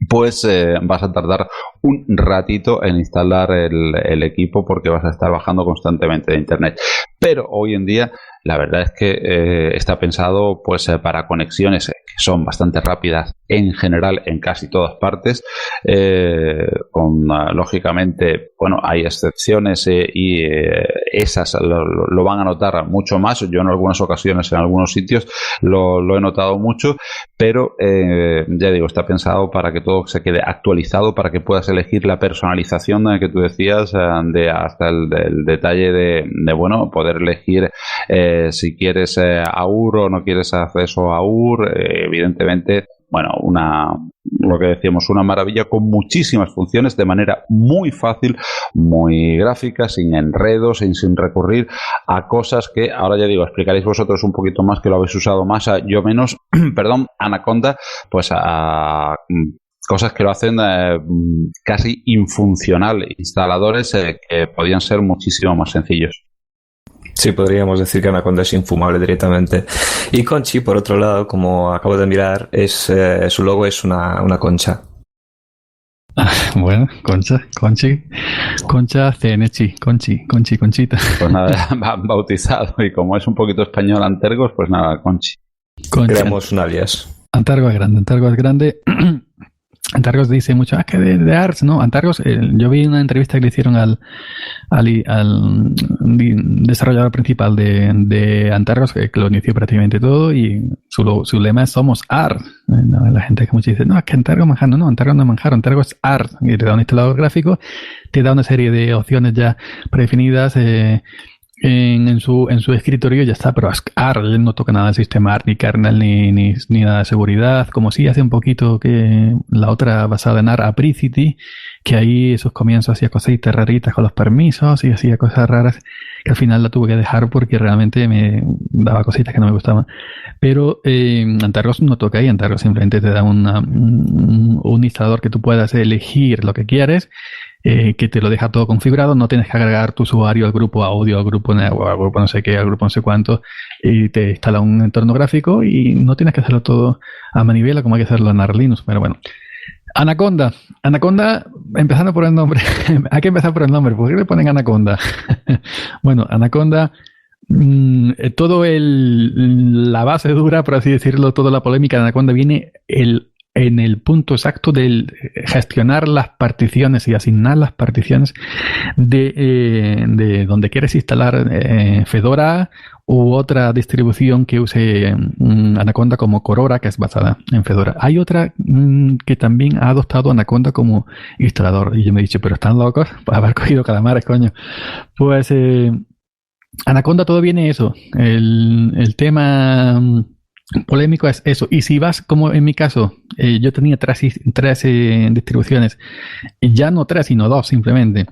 pues vas a tardar un ratito en instalar el equipo, porque vas a estar bajando constantemente de internet. Pero hoy en día la verdad es que está pensado pues para conexiones que son bastante rápidas en general en casi todas partes, lógicamente, bueno, hay excepciones y esas lo van a notar mucho más. Yo en algunas ocasiones, en algunos sitios lo he notado mucho, pero ya digo, está pensado para que todo se quede actualizado, para que puedas elegir la personalización que tú decías, hasta el detalle de bueno, poder elegir si quieres AUR o no quieres acceso a AUR. Evidentemente, bueno, lo que decíamos, una maravilla con muchísimas funciones de manera muy fácil, muy gráfica, sin enredos, sin recurrir a cosas que ahora, ya digo, explicaréis vosotros un poquito más, que lo habéis usado más, yo menos, perdón, Anaconda, pues a cosas que lo hacen casi infuncional, instaladores que podían ser muchísimo más sencillos. Sí, podríamos decir que Anaconda es infumable directamente. Y Conchi, por otro lado, como acabo de mirar, su logo es una concha. Bueno, Concha CNC, Conchita. Pues nada, bautizado, y como es un poquito español Antergos, pues nada, Conchi. Creamos un alias. Antergos es grande. Antergos dice mucho, que de ARS, ¿no? Antergos, yo vi una entrevista que le hicieron al desarrollador principal de Antergos, que lo inició prácticamente todo, y su lema es "Somos ARS". La gente que mucho dice, no, es que Antergos es manjaro. No, Antergos no es manjaro, Antergos es ARS. Y te da un instalador gráfico, te da una serie de opciones ya predefinidas, en su escritorio, ya está, pero ARS, él no toca nada del sistema ARS, ni kernel, ni nada de seguridad, como sí hace un poquito que la otra basada en ARS, Apricity, que ahí esos comienzos hacía cositas raritas con los permisos y hacía cosas raras que al final la tuve que dejar porque realmente me daba cositas que no me gustaban. Pero Antergos no toca ahí, Antergos simplemente te da un instalador que tú puedas elegir lo que quieres, que te lo deja todo configurado. No tienes que agregar tu usuario al grupo audio, al grupo no sé qué, al grupo no sé cuánto, y te instala un entorno gráfico y no tienes que hacerlo todo a manivela como hay que hacerlo en ARS Linux. Pero bueno, Anaconda, empezando por el nombre. Hay que empezar por el nombre. ¿Por qué le ponen Anaconda? Bueno, Anaconda la base dura, por así decirlo, toda la polémica de Anaconda viene en el punto exacto del gestionar las particiones y asignar las particiones de donde quieres instalar Fedora u otra distribución que use Anaconda como Corora, que es basada en Fedora. Hay otra que también ha adoptado Anaconda como instalador. Y yo me he dicho, pero están locos para haber cogido calamares, coño. Pues Anaconda todo viene eso. El tema polémico es eso. Y si vas, como en mi caso, yo tenía tres distribuciones, ya no tres, sino dos simplemente.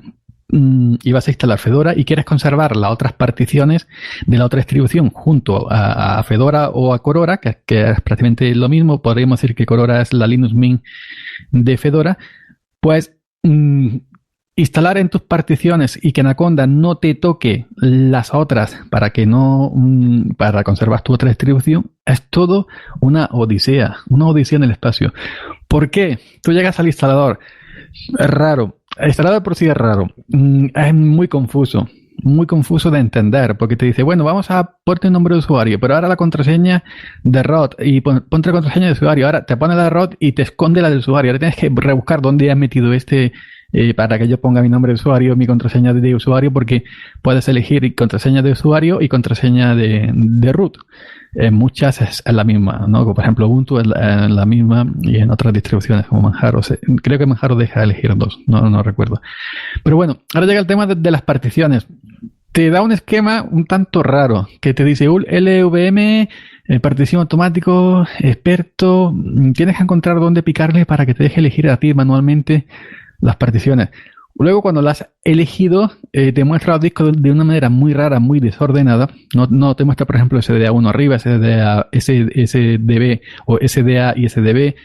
Y vas a instalar Fedora y quieres conservar las otras particiones de la otra distribución junto a Fedora o a Corora, que es prácticamente lo mismo. Podríamos decir que Corora es la Linux Mint de Fedora. Pues instalar en tus particiones y que Anaconda no te toque las otras para conservar tu otra distribución es todo una odisea en el espacio. ¿Por qué? Tú llegas al instalador, es raro. El instalador por sí es raro. Es muy confuso de entender, porque te dice, bueno, vamos a ponerte un nombre de usuario, pero ahora la contraseña de root y ponte la contraseña de usuario. Ahora te pone la de root y te esconde la del usuario. Ahora tienes que rebuscar dónde has metido para que yo ponga mi nombre de usuario, mi contraseña de usuario, porque puedes elegir contraseña de usuario y contraseña de root. En muchas es la misma, ¿no? Por ejemplo, Ubuntu es la misma y en otras distribuciones como Manjaro. Creo que Manjaro deja elegir dos, no recuerdo. Pero bueno, ahora llega el tema de las particiones. Te da un esquema un tanto raro que te dice LVM, partición automático, experto. Tienes que encontrar dónde picarle para que te deje elegir a ti manualmente las particiones. Luego, cuando las has elegido, te muestra los discos de una manera muy rara, muy desordenada. No te muestra, por ejemplo, SDA1 arriba, SDB o SDA y SDB,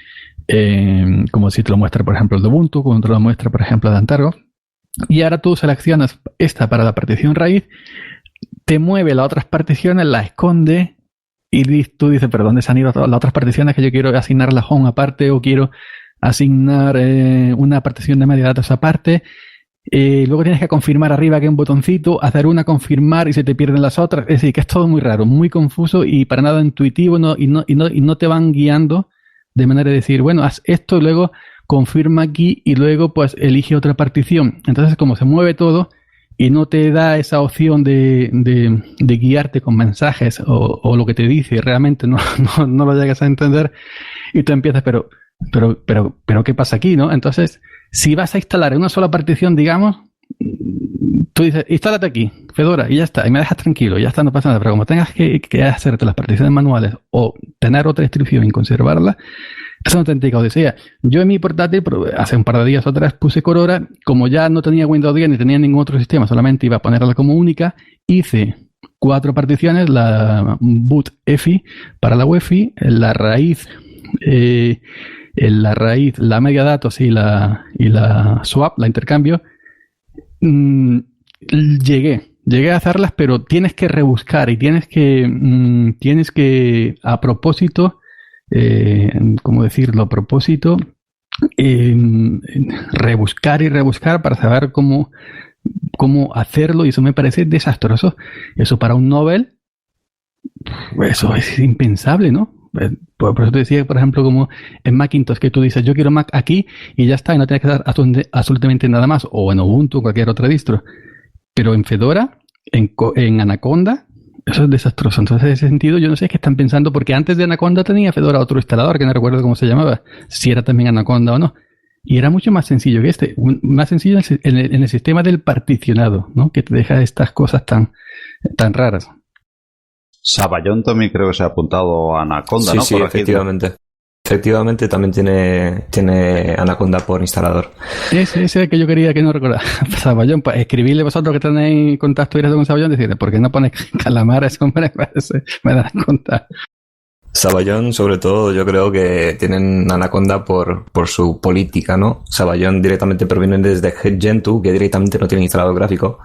como si te lo muestra, por ejemplo, el de Ubuntu, como te lo muestra, por ejemplo, el de Antargo. Y ahora tú seleccionas esta para la partición raíz, te mueve las otras particiones, las esconde y tú dices, pero ¿dónde se han ido las otras particiones que yo quiero asignar la home aparte o quiero asignar una partición de metadatos aparte? Luego tienes que confirmar arriba que hay un botoncito, hacer confirmar y se te pierden las otras. Es decir, que es todo muy raro, muy confuso y para nada intuitivo, y no te van guiando de manera de decir, bueno, haz esto y luego confirma aquí y luego pues elige otra partición. Entonces, como se mueve todo y no te da esa opción de guiarte con mensajes o lo que te dice, realmente no lo llegas a entender y tú empiezas, pero ¿qué pasa aquí, no? Entonces, si vas a instalar en una sola partición, digamos, tú dices, instálate aquí, Fedora, y ya está, y me dejas tranquilo, ya está, no pasa nada. Pero como tengas que hacerte las particiones manuales o tener otra distribución y conservarla, es una auténtica odisea. Yo en mi portátil, hace un par de días o tres, puse Corora. Como ya no tenía Windows 10 ni tenía ningún otro sistema, solamente iba a ponerla como única, hice 4 particiones, la boot EFI para la UEFI, la raíz, la media datos y la swap, la intercambio. Llegué a hacerlas, pero tienes que rebuscar y tienes que a propósito, ¿cómo decirlo? A propósito, rebuscar para saber cómo hacerlo, y eso me parece desastroso. Eso para un Nobel, eso es impensable, ¿no? Por eso te decía, por ejemplo, como en Macintosh, que tú dices, yo quiero Mac aquí y ya está, y no tienes que dar absolutamente nada más, o en Ubuntu, cualquier otra distro. Pero en Fedora, en Anaconda, eso es desastroso. Entonces, en ese sentido, yo no sé qué están pensando, porque antes de Anaconda tenía Fedora otro instalador, que no recuerdo cómo se llamaba, si era también Anaconda o no. Y era mucho más sencillo que este, más sencillo en el sistema del particionado, ¿no? Que te deja estas cosas tan raras. Saballón también creo que se ha apuntado a Anaconda, sí, ¿no? Sí, efectivamente. Efectivamente, también tiene Anaconda por instalador. Ese que yo quería que no recordara. Saballón, pues escribirle vosotros que tenéis contacto directo con Saballón, decirle, ¿por qué no pones calamares, hombre? Me dan cuenta. Saballón, sobre todo, yo creo que tienen Anaconda por su política, ¿no? Saballón directamente proviene desde Gentoo, que directamente no tiene instalado gráfico.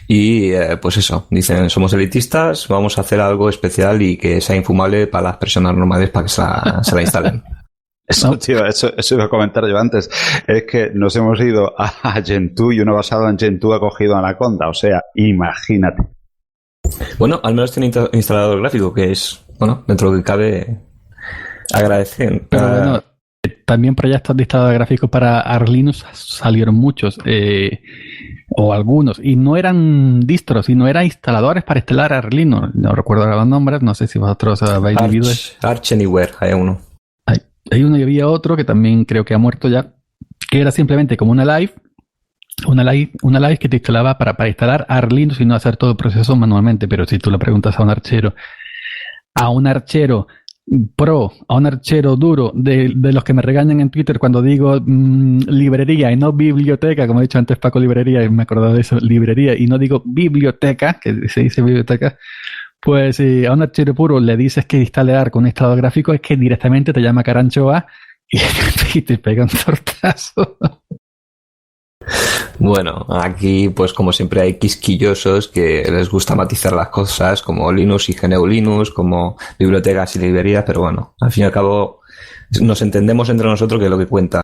Y pues eso, dicen, somos elitistas, vamos a hacer algo especial y que sea infumable para las personas normales para que se la instalen. Eso, tío, eso iba a comentar yo antes. Es que nos hemos ido a Gentoo y uno basado en Gentoo ha cogido Anaconda. O sea, imagínate. Bueno, al menos tiene instalador gráfico, que es, bueno, dentro de lo que cabe, agradecer. Pero bueno, también proyectos de instalador gráfico para Arch Linux salieron muchos, o algunos, y no eran distros, sino eran instaladores para instalar Arch Linux. No recuerdo ahora los nombres, no sé si vosotros habéis vivido. Arch Anywhere, hay uno. Hay uno y había otro que también creo que ha muerto ya, que era simplemente como una live que te instalaba para instalar Arch Linux y no hacer todo el proceso manualmente. Pero si tú le preguntas a un archero pro, a un archero duro, de los que me regañan en Twitter cuando digo librería y no biblioteca, como he dicho antes Paco, librería, y me he acordado de eso, librería, y no digo biblioteca, que se dice biblioteca, pues a un archero puro le dices que instale Arch con un instalador gráfico, es que directamente te llama Caranchoa y te pega un tortazo. Bueno, aquí pues como siempre hay quisquillosos que les gusta matizar las cosas, como Linux y GNU Linux, como bibliotecas y librerías, pero bueno, al fin y al cabo nos entendemos entre nosotros que es lo que cuenta.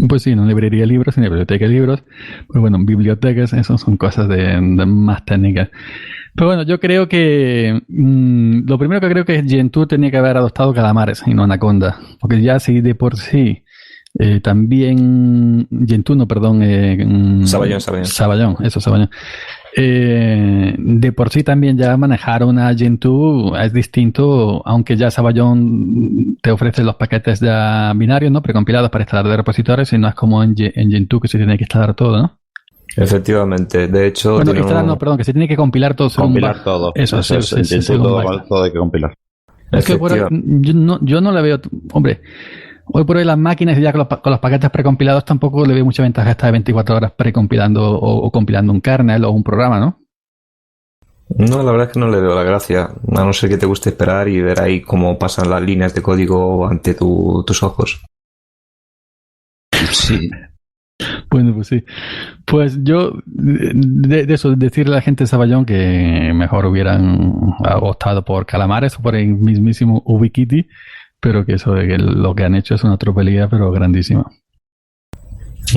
Pues sí, no librería de libros, sino biblioteca de libros. Pues bueno, bibliotecas, eso son cosas de más técnicas. Pero bueno, yo creo que lo primero que creo que es Gentoo tenía que haber adoptado Calamares y no Anaconda, porque ya sí de por sí también Gentoo, no, perdón, Savallón. De por sí también ya manejar una Gentoo es distinto, aunque ya Savallón te ofrece los paquetes ya binarios, ¿no? Precompilados para instalar de repositorios, y no es como en Gentoo que se tiene que instalar todo, ¿no? Efectivamente, de hecho... Bueno, que se tiene que compilar todo. Compilar todo. Eso es todo hay que compilar. Es que yo no le veo... Hombre, hoy por hoy las máquinas ya con los paquetes precompilados tampoco le veo mucha ventaja esta de 24 horas precompilando o compilando un kernel o un programa, ¿no? No, la verdad es que no le veo la gracia, a no ser que te guste esperar y ver ahí cómo pasan las líneas de código ante tus ojos. Sí. Bueno, pues sí. Pues yo, de eso, decirle a la gente de Savallón que mejor hubieran optado por Calamares o por el mismísimo Ubiquiti, pero que eso de que lo que han hecho es una tropelía, pero grandísima.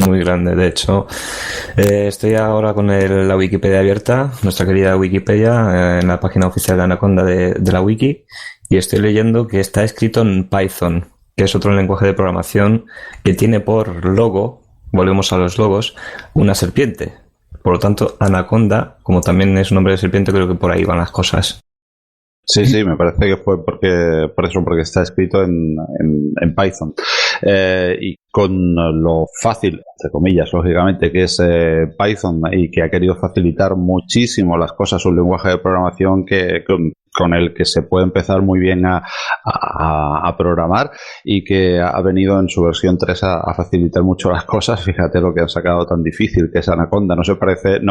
Muy grande, de hecho. Estoy ahora con la Wikipedia abierta, nuestra querida Wikipedia, en la página oficial de Anaconda de la Wiki, y estoy leyendo que está escrito en Python, que es otro lenguaje de programación que tiene por logo, volvemos a los logos, una serpiente. Por lo tanto, Anaconda, como también es un nombre de serpiente, creo que por ahí van las cosas. Sí, me parece que fue porque está escrito en Python. Y con lo fácil, entre comillas, lógicamente, que es Python, y que ha querido facilitar muchísimo las cosas, un lenguaje de programación con el que se puede empezar muy bien a programar, y que ha venido en su versión 3 a facilitar mucho las cosas. Fíjate lo que han sacado tan difícil, que es Anaconda. No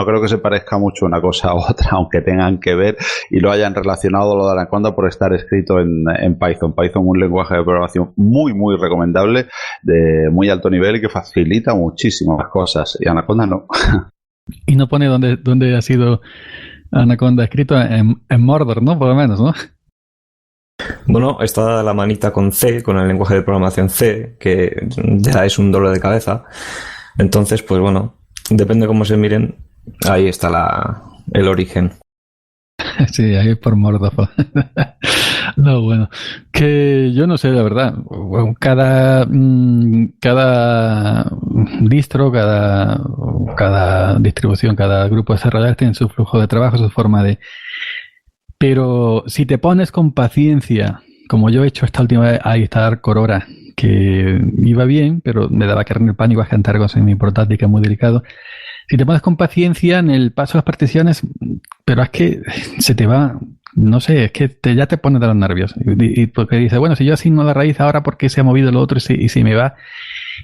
creo que se parezca mucho una cosa a otra, aunque tengan que ver y lo hayan relacionado lo de Anaconda por estar escrito en Python. Python, un lenguaje de programación muy, muy recomendable, de muy alto nivel, y que facilita muchísimo las cosas, y Anaconda no. Y no pone dónde ha sido Anaconda escrito en Mordor, ¿no? Por lo menos, ¿no? Bueno, está la manita con C, con el lenguaje de programación C, que ya es un dolor de cabeza. Entonces, pues bueno, depende cómo se miren, ahí está el origen. Sí, ahí por Mordor. No, bueno, que yo no sé, la verdad. Cada distro, cada distribución, cada grupo de desarrolladores tiene su flujo de trabajo, su forma de... Pero si te pones con paciencia, como yo he hecho esta última vez, ahí está Aurora, que iba bien, pero me daba carne el pan, iba a cantar con mi portátil, que es muy delicado. Si te pones con paciencia en el paso de las particiones, pero es que se te va, no sé, es que ya te pones de los nervios. Y porque dices, bueno, si yo asigno la raíz ahora, ¿por qué se ha movido lo otro? Y si me va,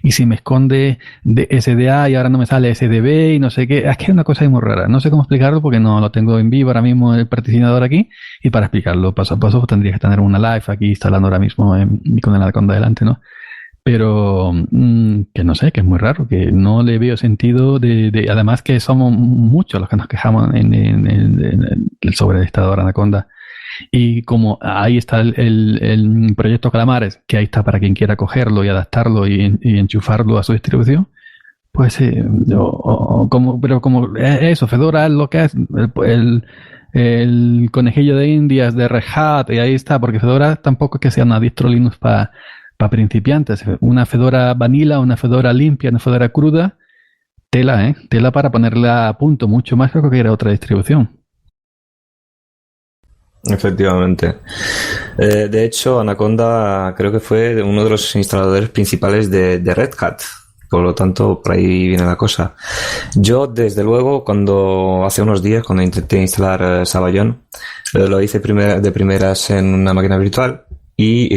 y si me esconde de SDA y ahora no me sale SDB y no sé qué. Es que es una cosa muy rara. No sé cómo explicarlo porque no lo tengo en vivo ahora mismo el particionador aquí. Y para explicarlo paso a paso, pues tendría que tener una live aquí instalando ahora mismo con el Anaconda delante, ¿no? Pero que no sé, que es muy raro, que no le veo sentido además que somos muchos los que nos quejamos sobre el instalador Anaconda. Y como ahí está el proyecto Calamares, que ahí está para quien quiera cogerlo y adaptarlo y enchufarlo a su distribución, Pues sí, pero como eso, Fedora es lo que es el conejillo de Indias de Red Hat, y ahí está, porque Fedora tampoco es que sea una distro Linux para principiantes. Una Fedora vanilla, una Fedora limpia, una Fedora cruda, tela para ponerla a punto, mucho más que cualquier otra distribución. Efectivamente. De hecho, Anaconda creo que fue uno de los instaladores principales de Red Hat. Por lo tanto, por ahí viene la cosa. Yo, desde luego, hace unos días, cuando intenté instalar Sabayon, lo hice de primeras en una máquina virtual y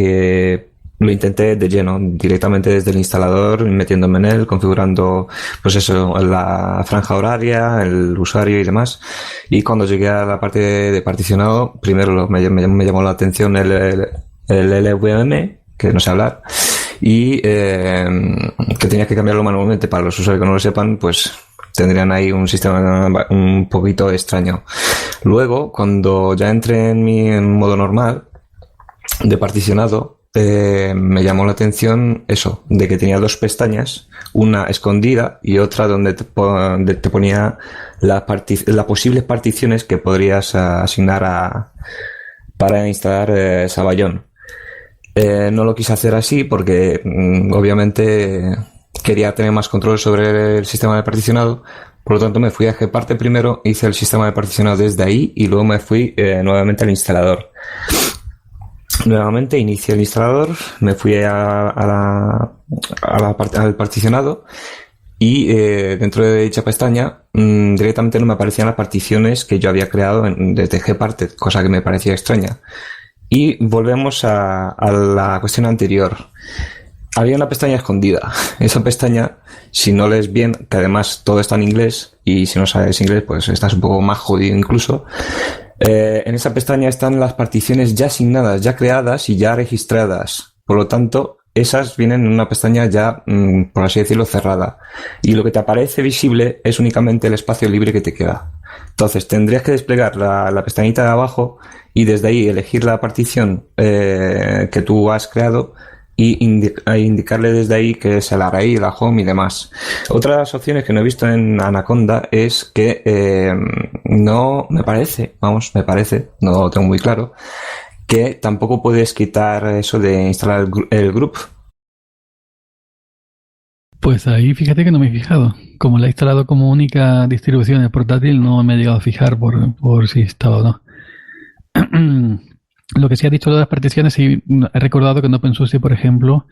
lo intenté de lleno, directamente desde el instalador, metiéndome en él, configurando, pues eso, la franja horaria, el usuario y demás. Y cuando llegué a la parte de particionado, primero me llamó la atención el LVM, que no sé hablar, y que tenía que cambiarlo manualmente. Para los usuarios que no lo sepan, pues tendrían ahí un sistema un poquito extraño. Luego, cuando ya entré en modo normal de particionado, me llamó la atención eso, de que tenía dos pestañas, una escondida y otra donde te ponía las posibles particiones que podrías asignar para instalar Sabayon. No lo quise hacer así porque obviamente quería tener más control sobre el sistema de particionado. Por lo tanto, me fui a Gparted primero, hice el sistema de particionado desde ahí y luego me fui nuevamente al instalador. Nuevamente inicié el instalador, me fui al particionado y dentro de dicha pestaña directamente no me aparecían las particiones que yo había creado desde Gparted, cosa que me parecía extraña. Y volvemos a la cuestión anterior. Había una pestaña escondida. Esa pestaña, si no lees bien, que además todo está en inglés, y si no sabes inglés, pues estás un poco más jodido incluso. En esa pestaña están las particiones ya asignadas, ya creadas y ya registradas. Por lo tanto, esas vienen en una pestaña ya, por así decirlo, cerrada. Y lo que te aparece visible es únicamente el espacio libre que te queda. Entonces, tendrías que desplegar la pestañita de abajo y desde ahí elegir la partición que tú has creado y indicarle desde ahí que es el array, la home y demás. Otras opciones que no he visto en Anaconda es que me parece, no lo tengo muy claro, que tampoco puedes quitar eso de instalar el group. Pues ahí fíjate que no me he fijado. Como la he instalado como única distribución de portátil, no me he llegado a fijar por si estaba o no. Lo que sí ha dicho de las particiones, sí he recordado que en OpenSUSE, por ejemplo,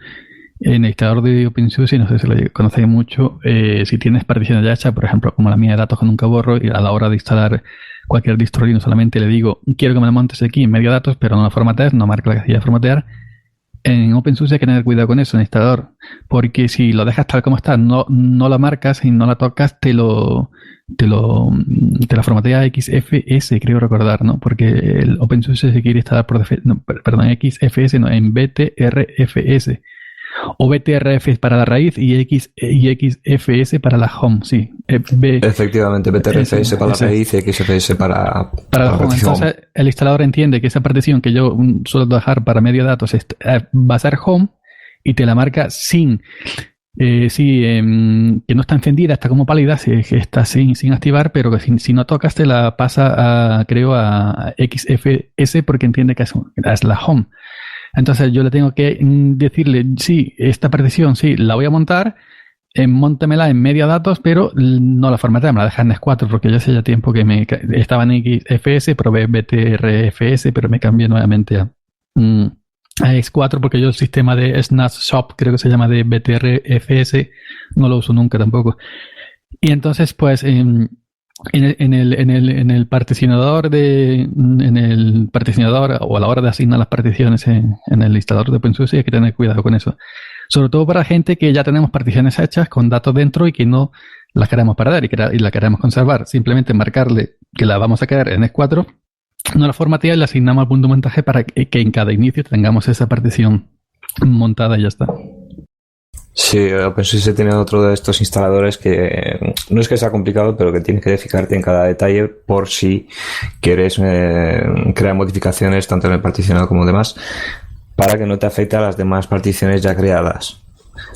en el instalador de OpenSUSE, no sé si lo conocéis mucho, si tienes particiones ya hechas, por ejemplo, como la mía de datos que nunca borro, y a la hora de instalar cualquier distro Linux solamente le digo, quiero que me lo montes aquí en medio datos, pero no lo formatees, no marca la casilla de formatear. En OpenSUSE hay que tener cuidado con eso en el instalador, porque si lo dejas tal como está, no la marcas y no la tocas, te la formatea XFS, creo recordar, ¿no? Porque el OpenSUSE se quiere instalar por defecto, XFS, no, en BTRFS. O BTRFS para la raíz y XFS para la home, sí. Efectivamente, BTRFS para la raíz y XFS para la home. Entonces, el instalador entiende que esa partición que yo suelo dejar para medio datos va a ser home y te la marca sin que no está encendida, está como pálida, que está sin activar, pero que si no tocas te la pasa a XFS porque entiende que es la home. Entonces yo le tengo que decirle, sí, esta partición, sí, la voy a montar, móntemela en media datos, pero no la formatea, me la deja en S4, porque ya hace ya tiempo que estaba en XFS, probé BTRFS, pero me cambié nuevamente a X4 porque yo el sistema de Snapshot, creo que se llama de BTRFS, no lo uso nunca tampoco. Y entonces, pues, en el particionador o a la hora de asignar las particiones en el instalador de OpenSUSE hay que tener cuidado con eso. Sobre todo para gente que ya tenemos particiones hechas con datos dentro y que no las queremos perder y las queremos conservar. Simplemente marcarle que la vamos a quedar en S4, no la formatea y le asignamos al punto de montaje para que en cada inicio tengamos esa partición montada y ya está. Sí, OpenSUSE tiene otro de estos instaladores que no es que sea complicado, pero que tienes que fijarte en cada detalle por si quieres crear modificaciones tanto en el particionado como demás, para que no te afecte a las demás particiones ya creadas.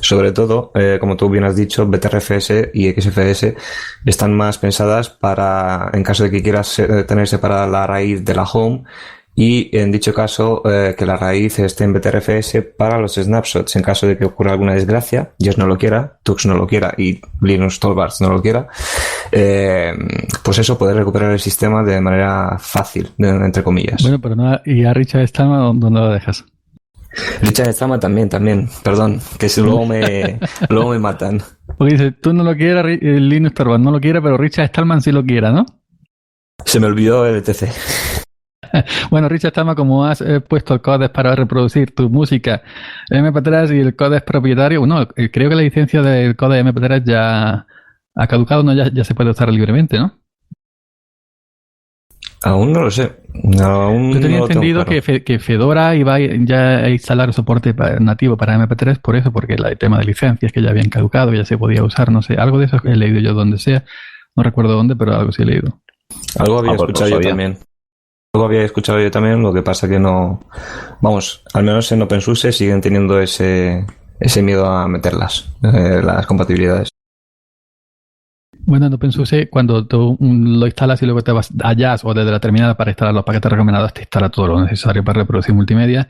Sobre todo, como tú bien has dicho, BTRFS y XFS están más pensadas para, en caso de que quieras tener separada la raíz de la home, y en dicho caso que la raíz esté en BTRFS para los snapshots en caso de que ocurra alguna desgracia, Dios no lo quiera, Tux no lo quiera y Linus Torvalds no lo quiera, pues eso, poder recuperar el sistema de manera fácil, entre comillas. Bueno, pero no, ¿y a Richard Stallman dónde lo dejas? Richard Stallman también, perdón, que si luego me matan. Porque dice, tú no lo quieras, Linus Torvalds no lo quiere, pero Richard Stallman sí lo quiera, ¿no? Se me olvidó el ETC. Bueno, Richard Stallman, como has puesto el códex para reproducir tu música MP3 y el códex propietario, no, creo que la licencia del códex MP3 ya ha caducado, no, ya se puede usar libremente, ¿no? Aún no lo sé. Yo tenía entendido claro. que Fedora iba ya a instalar soporte nativo para MP3 por eso, porque el tema de licencias que ya habían caducado, ya se podía usar, no sé, algo de eso he leído yo donde sea, no recuerdo dónde, pero algo sí he leído. Algo había escuchado yo también. Lo que pasa que no... Vamos, al menos en OpenSUSE siguen teniendo ese miedo a meterlas, las compatibilidades. Bueno, en OpenSUSE, cuando tú lo instalas y luego te vas allá o desde la terminal para instalar los paquetes recomendados, te instala todo lo necesario para reproducir multimedia.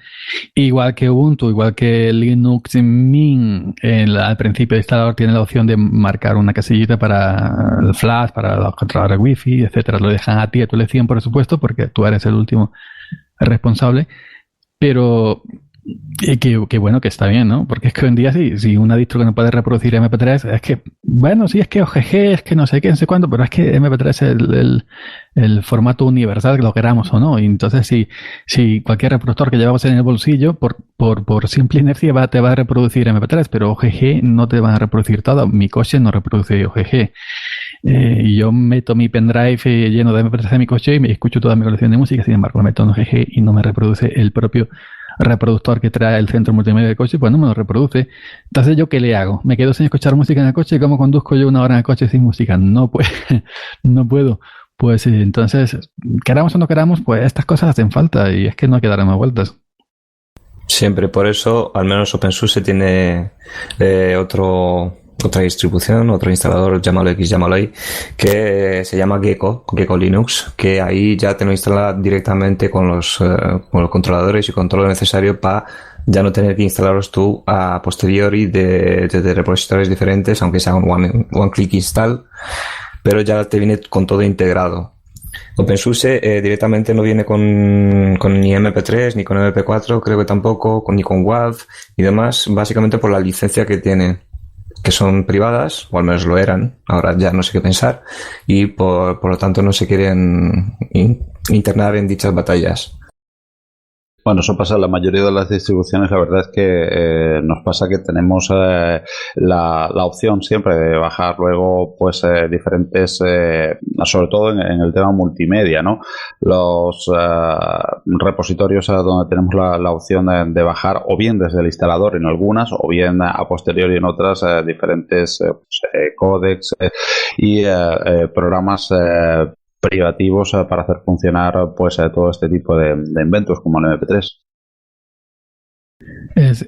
Igual que Ubuntu, igual que Linux Mint, al principio el instalador tiene la opción de marcar una casillita para el flash, para los controladores Wi-Fi, etcétera. Lo dejan a ti, a tu elección, por supuesto, porque tú eres el último responsable. Pero... que bueno, que está bien, ¿no? Porque es que hoy en día si una distro que no puede reproducir MP3, es que, bueno, sí, es que OGG, es que no sé qué, no sé cuánto, pero es que MP3 es el formato universal, que lo queramos o no. Y entonces si cualquier reproductor que llevamos en el bolsillo, por simple inercia te va a reproducir MP3, pero OGG no te va a reproducir todo. Mi coche no reproduce OGG. Y yo meto mi pendrive lleno de MP3 en mi coche y me escucho toda mi colección de música, sin embargo lo meto en OGG y no me reproduce el propio reproductor que trae el centro multimedia del coche, pues no me lo reproduce. Entonces, ¿yo qué le hago? ¿Me quedo sin escuchar música en el coche? ¿Cómo conduzco yo 1 hora en el coche sin música? No puedo. Pues entonces, queramos o no queramos, pues estas cosas hacen falta y es que no hay que darle más vueltas. Siempre, por eso, al menos OpenSUSE tiene otra distribución, otro instalador, llámalo X, llámalo Y, que se llama Gecko Linux, que ahí ya te lo instala directamente con los controladores y con todo lo necesario para ya no tener que instalarlos tú a posteriori de repositorios diferentes, aunque sea un one click install, pero ya te viene con todo integrado. OpenSUSE directamente no viene con ni MP3 ni con MP4, creo que tampoco, ni con WAV y demás, básicamente por la licencia que tiene, que son privadas, o al menos lo eran, ahora ya no sé qué pensar, y por lo tanto no se quieren internar en dichas batallas. Bueno, eso pasa en la mayoría de las distribuciones. La verdad es que nos pasa que tenemos la opción siempre de bajar luego pues diferentes, sobre todo en el tema multimedia, ¿no? Los repositorios donde tenemos la opción de bajar o bien desde el instalador en algunas o bien a posteriori en otras diferentes códecs y programas privativos para hacer funcionar pues todo este tipo de inventos como el MP3.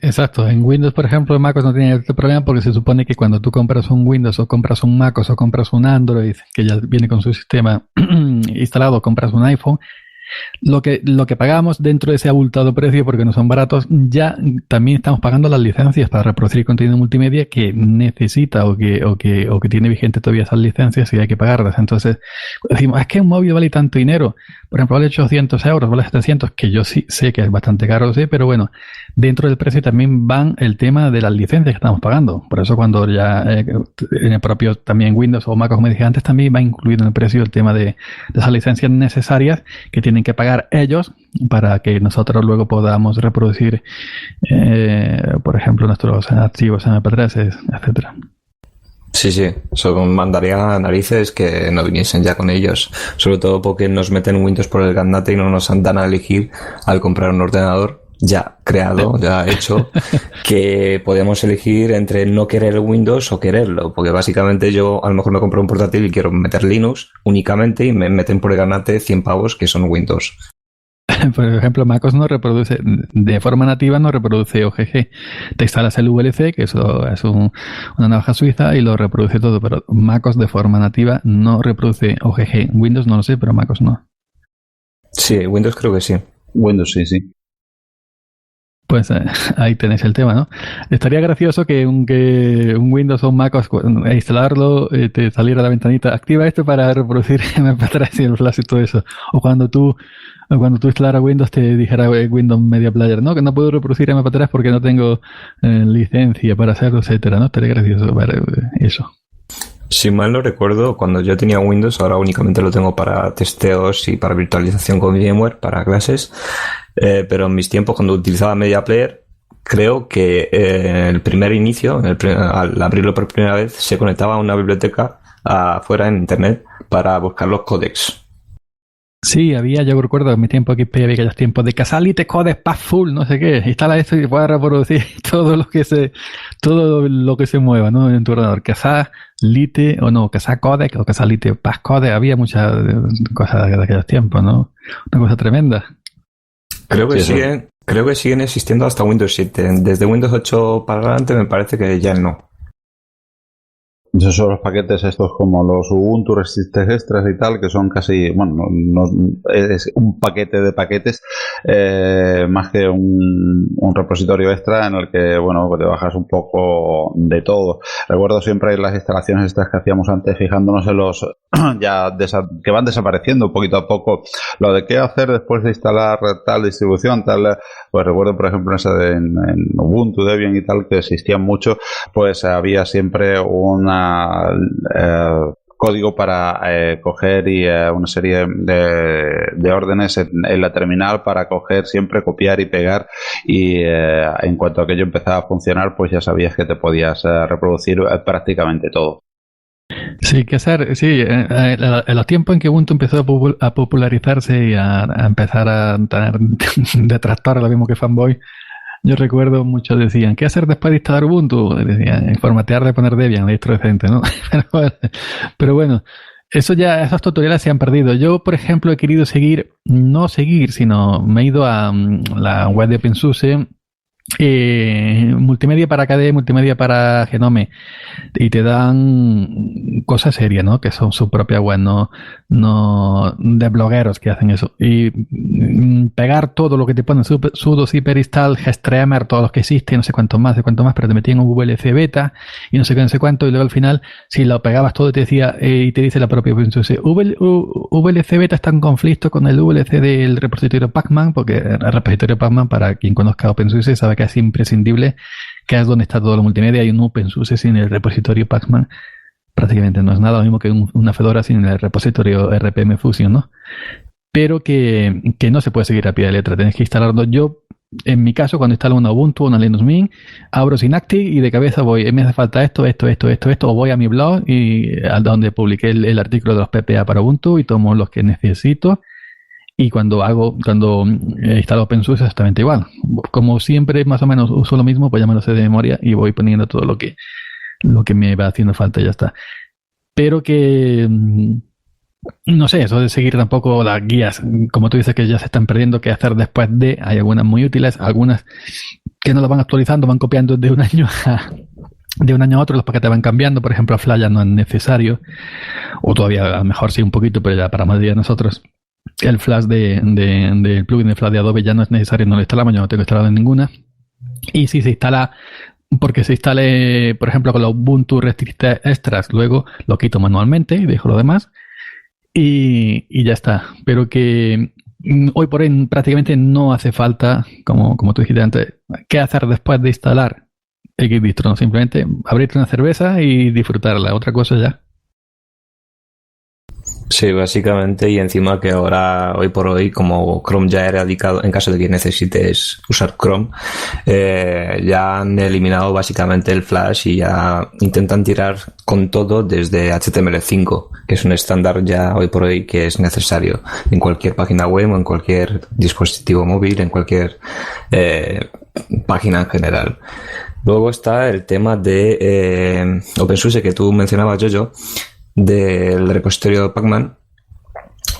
Exacto. En Windows, por ejemplo, en MacOS no tiene este problema porque se supone que cuando tú compras un Windows o compras un MacOS o compras un Android que ya viene con su sistema instalado, o compras un iPhone, lo que pagamos dentro de ese abultado precio, porque no son baratos, ya también estamos pagando las licencias para reproducir contenido multimedia que necesita o que tiene vigente todavía esas licencias y hay que pagarlas. Entonces decimos, es que un móvil vale tanto dinero, por ejemplo vale 800 euros, vale 700, que yo sí sé que es bastante caro, sí, pero bueno, dentro del precio también van el tema de las licencias que estamos pagando. Por eso cuando ya en el propio también Windows o Mac, como dije antes, también va incluido en el precio el tema de esas licencias necesarias que tienen que pagar ellos para que nosotros luego podamos reproducir, por ejemplo, nuestros archivos MP3, etcétera. Sí, eso mandaría a narices que no viniesen ya con ellos, sobre todo porque nos meten Windows por el gandate y no nos dan a elegir al comprar un ordenador ya creado, ya hecho, que podemos elegir entre no querer Windows o quererlo, porque básicamente yo a lo mejor me compro un portátil y quiero meter Linux únicamente y me meten por el granate 100 pavos que son Windows. Por ejemplo, MacOS no reproduce, de forma nativa no reproduce OGG. Te instalas el VLC, que eso es una navaja suiza, y lo reproduce todo, pero MacOS de forma nativa no reproduce OGG. Windows no lo sé, pero MacOS no. Sí, Windows creo que sí. Windows sí. Pues ahí tenéis el tema, ¿no? Estaría gracioso que un Windows o un MacOS instalarlo, te saliera la ventanita, activa esto para reproducir MP3 y el flash y todo eso. O cuando tú instalaras Windows te dijera Windows Media Player, ¿no? Que no puedo reproducir MP3 porque no tengo licencia para hacerlo, etcétera, ¿no? Estaría gracioso ver eso. Si mal no recuerdo, cuando yo tenía Windows, ahora únicamente lo tengo para testeos y para virtualización con VMware, para clases, pero en mis tiempos cuando utilizaba Media Player, creo que el primer inicio, al abrirlo por primera vez, se conectaba a una biblioteca afuera en internet para buscar los códecs. Sí, yo recuerdo en mi tiempo XP había aquellos tiempos de Casalite Codex Passful, no sé qué, instala esto y puedes reproducir todo lo que se mueva, ¿no? En tu ordenador. Casalite o no, Casacodex o Casalite Passcodex, había muchas cosas de aquellos tiempos, ¿no? Una cosa tremenda. Creo que siguen existiendo hasta Windows 7. Desde Windows 8 para adelante me parece que ya no. Esos son los paquetes estos como los Ubuntu Resistance Extras y tal, que son casi, bueno, es un paquete de paquetes más que un repositorio extra en el que, bueno, pues te bajas un poco de todo. Recuerdo siempre las instalaciones estas que hacíamos antes, fijándonos en los que van desapareciendo poquito a poco. Lo de qué hacer después de instalar tal distribución, tal, pues recuerdo, por ejemplo, en Ubuntu, Debian y tal, que existían mucho, pues había siempre código para coger y una serie de órdenes en la terminal para coger siempre, copiar y pegar, y en cuanto aquello empezaba a funcionar, pues ya sabías que te podías reproducir prácticamente todo. Sí, en los tiempos en que Ubuntu empezó a popularizarse y a empezar a tener detractores, lo mismo que fanboy, yo recuerdo muchos decían, ¿qué hacer después de instalar Ubuntu? Decían, formatear de poner Debian, distro decente, ¿no? Pero bueno, esos tutoriales se han perdido. Yo, por ejemplo, he querido sino me he ido a la web de OpenSUSE, multimedia para KDE, multimedia para Genome, y te dan cosas serias, ¿no? Que son su propia web, no de blogueros que hacen eso. Y pegar todo lo que te ponen, sudo, zipper install, gestreamer, todos los que existen, no sé cuánto más, pero te metían un VLC beta y no sé qué, no sé cuánto, y luego al final, si lo pegabas todo, te decía, y te dice la propia OpenSUSE, VLC beta está en conflicto con el VLC del repositorio Pacman, porque el repositorio Pacman, para quien conozca OpenSUSE, sabe que es imprescindible, que es donde está todo lo multimedia, y un OpenSUSE sin el repositorio Pacman prácticamente no es nada, lo mismo que una Fedora sin el repositorio RPM Fusion, ¿no? Pero que no se puede seguir a pie de letra, tenés que instalarlo. Yo, en mi caso, cuando instalo una Ubuntu o una Linux Mint, abro Synaptic y de cabeza voy, me hace falta esto, o voy a mi blog y a donde publiqué el artículo de los PPA para Ubuntu y tomo los que necesito. Y cuando instalo OpenSUSE exactamente igual. Como siempre más o menos uso lo mismo, pues ya me lo sé de memoria y voy poniendo todo lo que me va haciendo falta y ya está. Pero que no sé, eso de seguir tampoco las guías, como tú dices que ya se están perdiendo, qué hacer después de, hay algunas muy útiles, algunas que no las van actualizando, van copiando de un año a otro, los paquetes van cambiando, por ejemplo Flash ya no es necesario, o todavía a lo mejor sí un poquito, pero ya para más de nosotros el Flash del plugin de Flash de Adobe ya no es necesario, no lo instalamos, yo no tengo instalado en ninguna. Y si se instala, porque se instale, por ejemplo, con los Ubuntu Resistance Extras, luego lo quito manualmente y dejo lo demás. Y ya está. Pero que hoy por hoy prácticamente no hace falta, como tú dijiste antes, ¿qué hacer después de instalar Xdistro? No, simplemente abrirte una cerveza y disfrutarla. Otra cosa ya. Sí, básicamente, y encima que ahora, hoy por hoy, como Chrome ya ha erradicado, en caso de que necesites usar Chrome, ya han eliminado básicamente el Flash y ya intentan tirar con todo desde HTML5, que es un estándar ya hoy por hoy que es necesario en cualquier página web o en cualquier dispositivo móvil, en cualquier página en general. Luego está el tema de OpenSUSE que tú mencionabas, Yoyo, del repositorio Pacman.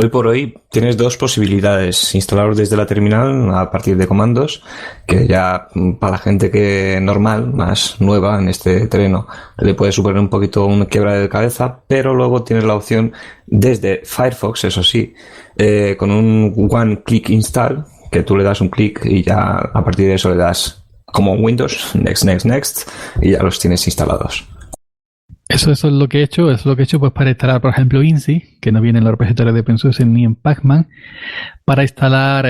Hoy por hoy tienes dos posibilidades: instalarlo desde la terminal a partir de comandos, que ya para la gente que normal, más nueva en este terreno, le puede suponer un poquito un quebra de cabeza, pero luego tienes la opción desde Firefox, eso sí, con un one click install, que tú le das un clic y ya a partir de eso le das como en Windows, next, y ya los tienes instalados. Eso es lo que he hecho. Eso es lo que he hecho pues para instalar, por ejemplo, INSI, que no viene en los repositorios de OpenSUSE ni en Pacman. Para instalar,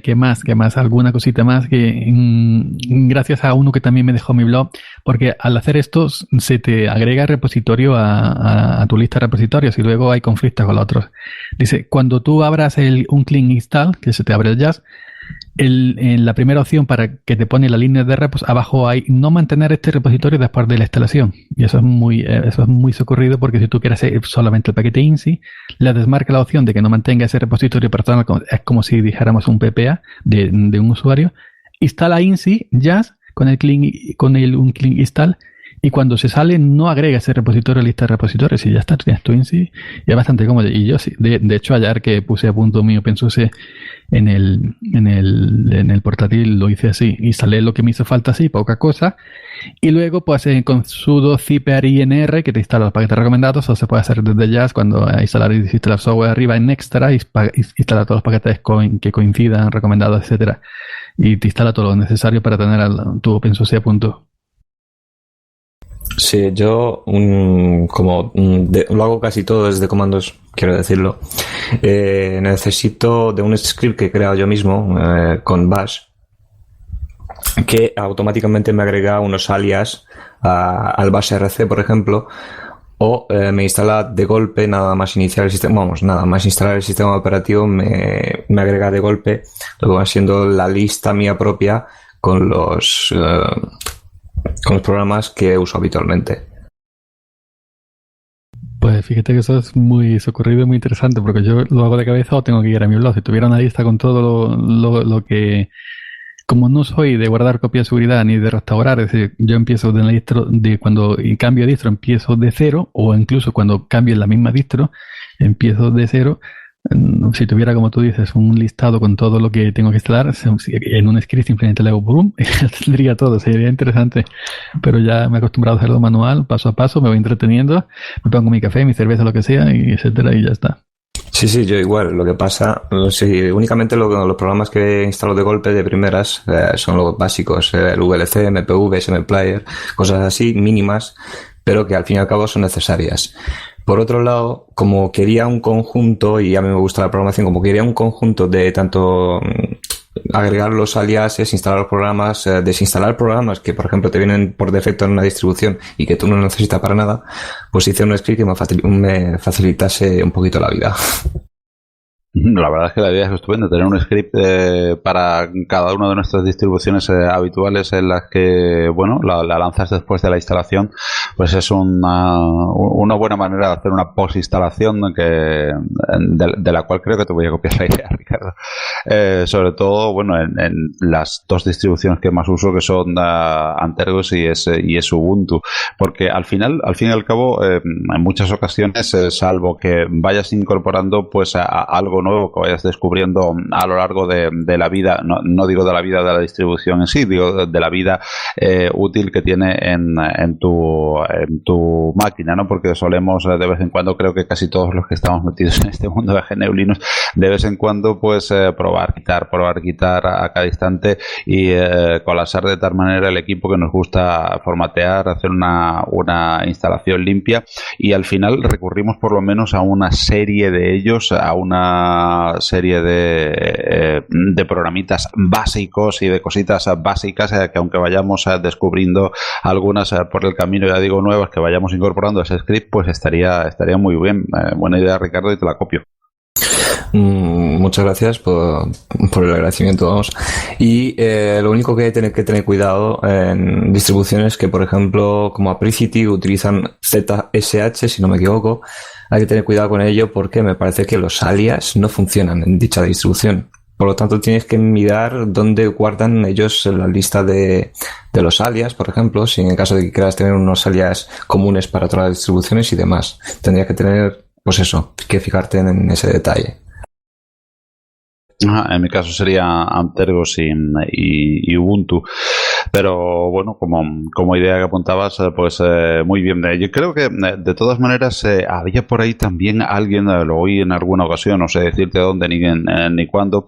¿qué más? Alguna cosita más que gracias a uno que también me dejó mi blog, porque al hacer esto se te agrega repositorio a tu lista de repositorios y luego hay conflictos con los otros. Dice, cuando tú abras un clean install, que se te abre el JAS, en la primera opción para que te pone la línea de repos, abajo hay no mantener este repositorio después de la instalación. Y eso es muy socorrido, porque si tú quieres solamente el paquete INSI, le desmarca la opción de que no mantenga ese repositorio personal. Es como si dijéramos un PPA de un usuario. Instala INSI, JAS, con un clean install, y cuando se sale no agrega ese repositorio a la lista de repositorios y ya está, tienes tu INSI y es bastante cómodo. Y yo sí, de hecho ayer que puse a punto mi OpenSUSE en el portátil lo hice así, instalé lo que me hizo falta así, poca cosa, y luego pues con sudo cpr inr que te instala los paquetes recomendados, o se puede hacer desde JAS cuando instalar y desinstalar software arriba en Extra, instalar todos los paquetes que coincidan, recomendados, etcétera, y te instala todo lo necesario para tener tu OpenSUSE a punto. Sí, yo lo hago casi todo desde comandos, quiero decirlo. Necesito de un script que he creado yo mismo con Bash, que automáticamente me agrega unos alias al Bash RC, por ejemplo, o me instala de golpe, nada más instalar el sistema operativo, me agrega de golpe lo que va siendo la lista mía propia con los programas que uso habitualmente. Pues fíjate que eso es muy socorrido y muy interesante, porque yo lo hago de cabeza o tengo que ir a mi blog. Si tuviera una lista con todo lo que... Como no soy de guardar copia de seguridad ni de restaurar, es decir, yo empiezo de la distro, cuando cambio de distro empiezo de cero, o incluso cuando cambio en la misma distro empiezo de cero. Si tuviera, como tú dices, un listado con todo lo que tengo que instalar, en un script simplemente le hago boom y tendría todo, sería interesante. Pero ya me he acostumbrado a hacerlo manual, paso a paso, me voy entreteniendo, me pongo mi café, mi cerveza, lo que sea, y etcétera, y ya está. Sí, yo igual. Lo que pasa, únicamente los programas que instalo de golpe de primeras son los básicos, el VLC, MPV, SMPlayer, cosas así mínimas, pero que al fin y al cabo son necesarias. Por otro lado, como quería un conjunto, y a mí me gusta la programación, como quería un conjunto de tanto agregar los aliases, instalar los programas, desinstalar programas que, por ejemplo, te vienen por defecto en una distribución y que tú no necesitas para nada, pues hice un script que me facilitase un poquito la vida. La verdad es que la idea es estupenda, tener un script para cada una de nuestras distribuciones habituales en las que, bueno, la lanzas después de la instalación, pues es una buena manera de hacer una post-instalación de la cual creo que te voy a copiar la idea, Ricardo. Sobre todo, bueno, en las dos distribuciones que más uso, que son Antergos y es Ubuntu, porque al fin y al cabo, en muchas ocasiones, salvo que vayas incorporando pues a algo nuevo que vayas descubriendo a lo largo de la vida, no digo de la vida de la distribución en sí, digo de la vida útil que tiene en tu máquina, ¿no? Porque solemos de vez en cuando, creo que casi todos los que estamos metidos en este mundo de GNU Linux, de vez en cuando pues probar, quitar a cada instante y colapsar de tal manera el equipo que nos gusta formatear, hacer una instalación limpia, y al final recurrimos por lo menos a una serie de ellos, a una serie de programitas básicos y de cositas básicas que, aunque vayamos descubriendo algunas por el camino, ya digo, nuevas que vayamos incorporando a ese script, pues estaría muy bien. Buena idea, Ricardo, y te la copio. Muchas gracias por el agradecimiento, vamos. Y lo único que hay que tener cuidado en distribuciones que, por ejemplo, como Apricity utilizan ZSH, si no me equivoco, hay que tener cuidado con ello porque me parece que los alias no funcionan en dicha distribución. Por lo tanto, tienes que mirar dónde guardan ellos la lista de los alias, por ejemplo, si en el caso de que quieras tener unos alias comunes para todas las distribuciones y demás. Tendrías que tener, pues eso, que fijarte en ese detalle. En mi caso sería Antergos y Ubuntu. Pero bueno, como idea que apuntabas, pues muy bien. Yo creo que de todas maneras había por ahí también alguien, lo oí en alguna ocasión, no sé decirte dónde ni cuándo,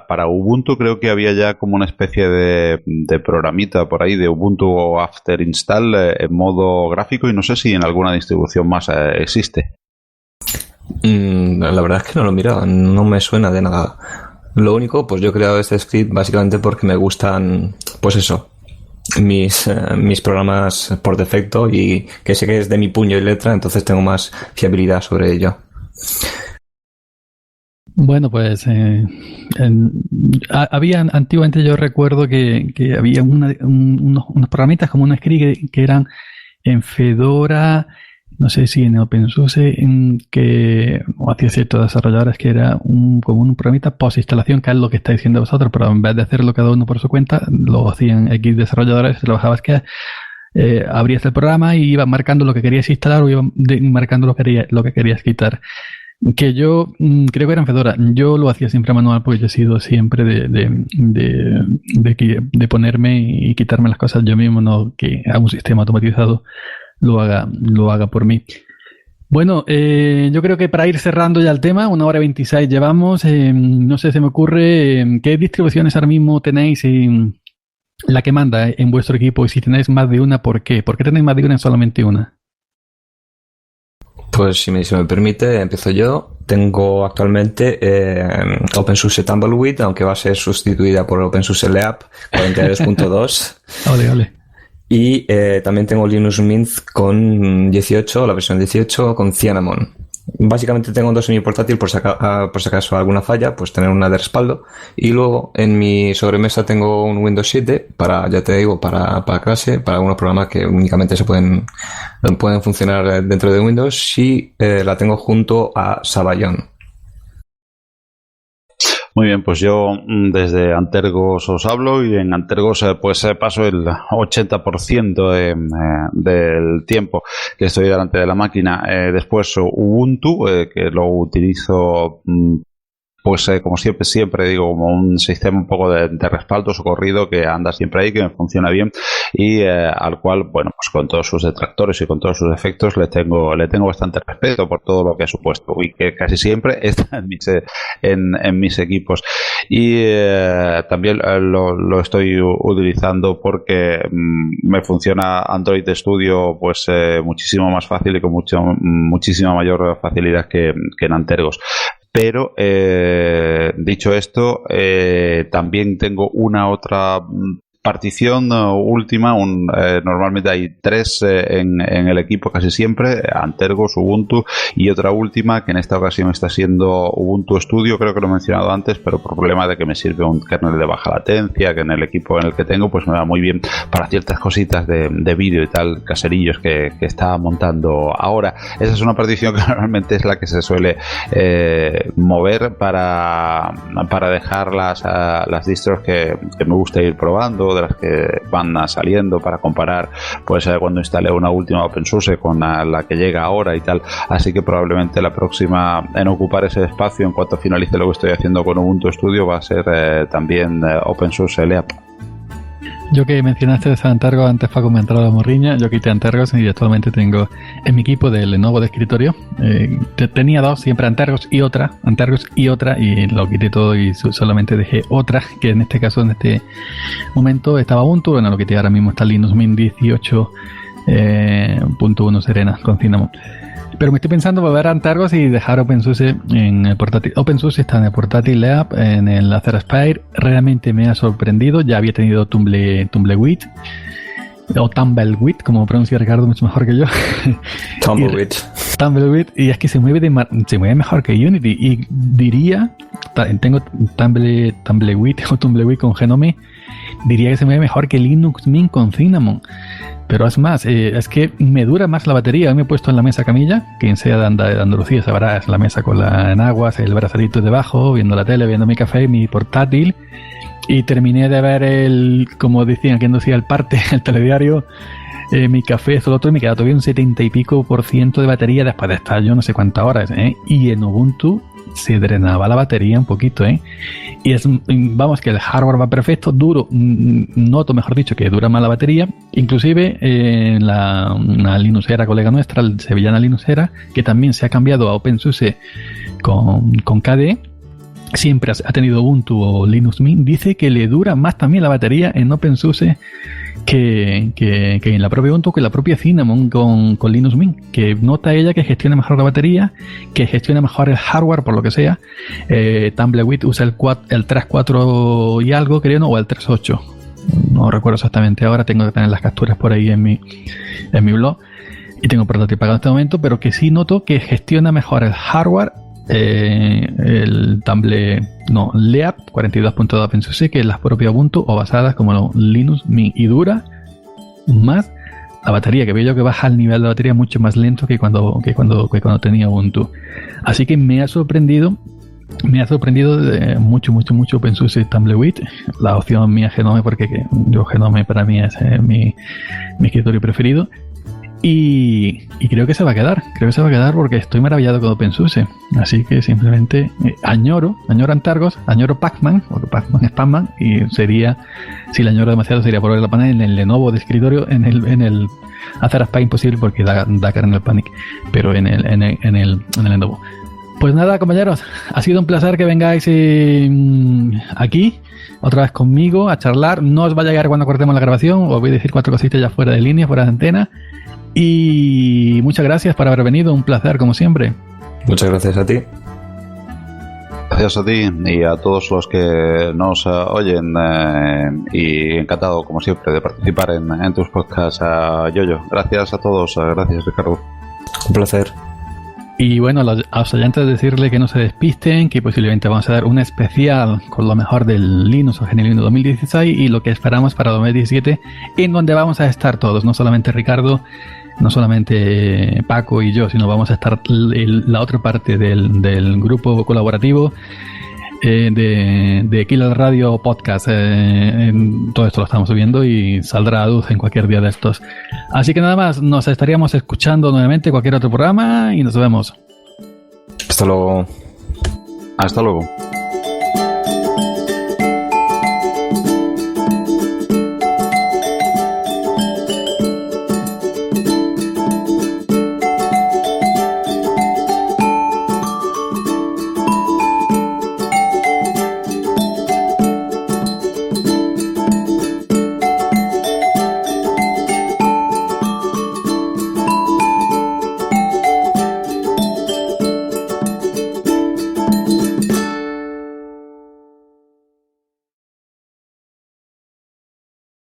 para Ubuntu creo que había ya como una especie de programita por ahí de Ubuntu After Install en modo gráfico, y no sé si en alguna distribución más existe. La verdad es que no lo he mirado, no me suena de nada. Lo único, pues yo he creado este script básicamente porque me gustan, pues eso, mis programas por defecto, y que sé que es de mi puño y letra, entonces tengo más fiabilidad sobre ello. Bueno, pues había antiguamente, yo recuerdo que había unos programitas como un script que eran en Fedora, no sé si en OpenSUSE, que hacía ciertos desarrolladores, que era como un programita post-instalación, que es lo que estáis diciendo vosotros, pero en vez de hacerlo cada uno por su cuenta, lo hacían X desarrolladores. Trabajabas que abrías el programa y ibas marcando lo que querías instalar o ibas marcando lo que querías quitar. Que yo creo que era en Fedora. Yo lo hacía siempre manual porque yo he sido siempre de ponerme y quitarme las cosas yo mismo, no que a un sistema automatizado lo haga por mí. Bueno, yo creo que para ir cerrando ya el tema, 1:26 llevamos. No sé, se me ocurre qué distribuciones ahora mismo tenéis la que manda en vuestro equipo, y si tenéis más de una, ¿por qué? ¿Por qué tenéis más de una en solamente una? Pues si me permite, empiezo yo. Tengo actualmente OpenSUSE Tumbleweed, aunque va a ser sustituida por OpenSUSE Leap 43.2. Ole. Y también tengo Linux Mint con 18, la versión 18 con Cinnamon. Básicamente tengo dos en mi portátil por si acaso alguna falla, pues tener una de respaldo. Y luego en mi sobremesa tengo un Windows 7 para clase, para algunos programas que únicamente pueden funcionar dentro de Windows, y la tengo junto a Sabayon. Muy bien, pues yo desde Antergos os hablo, y en Antergos pues paso el 80% del tiempo que estoy delante de la máquina. Después Ubuntu, que lo utilizo pues como siempre digo, como un sistema un poco de respaldo, socorrido, que anda siempre ahí, que me funciona bien, y al cual, bueno, pues con todos sus detractores y con todos sus defectos le tengo bastante respeto por todo lo que ha supuesto, y que casi siempre está en mis equipos. Y también lo estoy utilizando porque me funciona Android Studio pues muchísimo más fácil y con muchísima mayor facilidad que en Antergos. Pero dicho esto, también tengo una otra partición última. Normalmente hay tres en el equipo casi siempre: Antergos, Ubuntu y otra última, que en esta ocasión está siendo Ubuntu Studio. Creo que lo he mencionado antes, pero por problema de que me sirve un kernel de baja latencia, que en el equipo en el que tengo pues me va muy bien para ciertas cositas de vídeo y tal, caserillos que estaba montando ahora. Esa es una partición que normalmente es la que se suele mover para dejar las distros que me gusta ir probando, de las que van saliendo, para comparar pues cuando instalé una última OpenSUSE con la que llega ahora y tal. Así que probablemente la próxima en ocupar ese espacio, en cuanto finalice lo que estoy haciendo con Ubuntu Studio, va a ser también OpenSUSE Leap. Yo que mencionaste de Antergos antes, para comentar la morriña, yo quité Antergos y actualmente tengo en mi equipo de Lenovo de escritorio, tenía dos, siempre Antergos y otra, y lo quité todo y solamente dejé otra, que en este caso, en este momento estaba Ubuntu. Bueno, lo quité, ahora mismo está Linux Mint 18.1 Serena con Cinnamon. Pero me estoy pensando volver a Antergos y dejar OpenSUSE en el portátil. OpenSUSE está en el portátil Leap, en el Aspire. Realmente me ha sorprendido. Ya había tenido Tumbleweed, o Tumbleweed, como pronuncia Ricardo mucho mejor que yo. Tumbleweed. Y es que se mueve mejor que Unity. Y diría, tengo Tumbleweed o Tumbleweed con Genome, diría que se mueve mejor que Linux Mint con Cinnamon. Pero es más, es que me dura más la batería. Hoy me he puesto en la mesa camilla, quien sea de Andalucía sabrá, es la mesa con la enaguas, el brazalito debajo, viendo la tele, viendo mi café, mi portátil, y terminé de ver como decían, quien decía el parte, el telediario, mi café, esto, lo otro, y me queda todavía un 70 y pico % de batería después de estar yo no sé cuántas horas, y en Ubuntu se drenaba la batería un poquito, ¿eh? Y vamos, que el hardware va perfecto, noto, mejor dicho, que dura más la batería. Inclusive una Linuxera, colega nuestra, sevillana Linuxera, que también se ha cambiado a OpenSUSE con KDE, siempre ha tenido Ubuntu o Linux Mint, dice que le dura más también la batería en OpenSUSE que en la propia Ubuntu, que la propia Cinnamon con Linux Mint, que nota ella que gestiona mejor la batería, que gestiona mejor el hardware, por lo que sea. Tumbleweed usa el 3.4 y algo, creo, ¿no? O el 3.8. No recuerdo exactamente ahora, tengo que tener las capturas por ahí en mi blog. Y tengo prototipo pagado en este momento, pero que sí noto que gestiona mejor el hardware, el Leap 42.2 OpenSUSE, que las propias Ubuntu o basadas como Linux Mint, y dura más la batería, que veo yo que baja el nivel de batería mucho más lento que cuando tenía Ubuntu. Así que me ha sorprendido mucho OpenSUSE Tumbleweed, la opción mía Genome, porque yo Genome para mí es mi escritorio preferido. Y creo que se va a quedar porque estoy maravillado con OpenSUSE. Así que simplemente añoro Antargos, añoro Pacman, porque Pacman es Pacman, y si la añoro demasiado sería por la poner en el Lenovo de escritorio, en el Acer Aspire imposible porque da kernel panic, pero en el Lenovo. Pues nada, compañeros, ha sido un placer que vengáis aquí otra vez conmigo a charlar. No os va a llegar cuando cortemos la grabación, os voy a decir 4 cositas ya fuera de línea, fuera de antena. Y muchas gracias por haber venido, un placer como siempre. Muchas gracias a ti. Gracias a ti y a todos los que nos oyen, y encantado como siempre de participar en tus podcasts, Yoyo. Gracias a todos, gracias Ricardo. Un placer. Y bueno, a los oyentes decirle que no se despisten, que posiblemente vamos a dar un especial con lo mejor del Linux o GNU Linux 2016 y lo que esperamos para 2017, en donde vamos a estar todos, no solamente Ricardo, no solamente Paco y yo, sino vamos a estar la otra parte del grupo colaborativo de Killer Radio Podcast. Todo esto lo estamos subiendo y saldrá a luz en cualquier día de estos. Así que nada más, nos estaríamos escuchando nuevamente cualquier otro programa y nos vemos. Hasta luego. Hasta luego.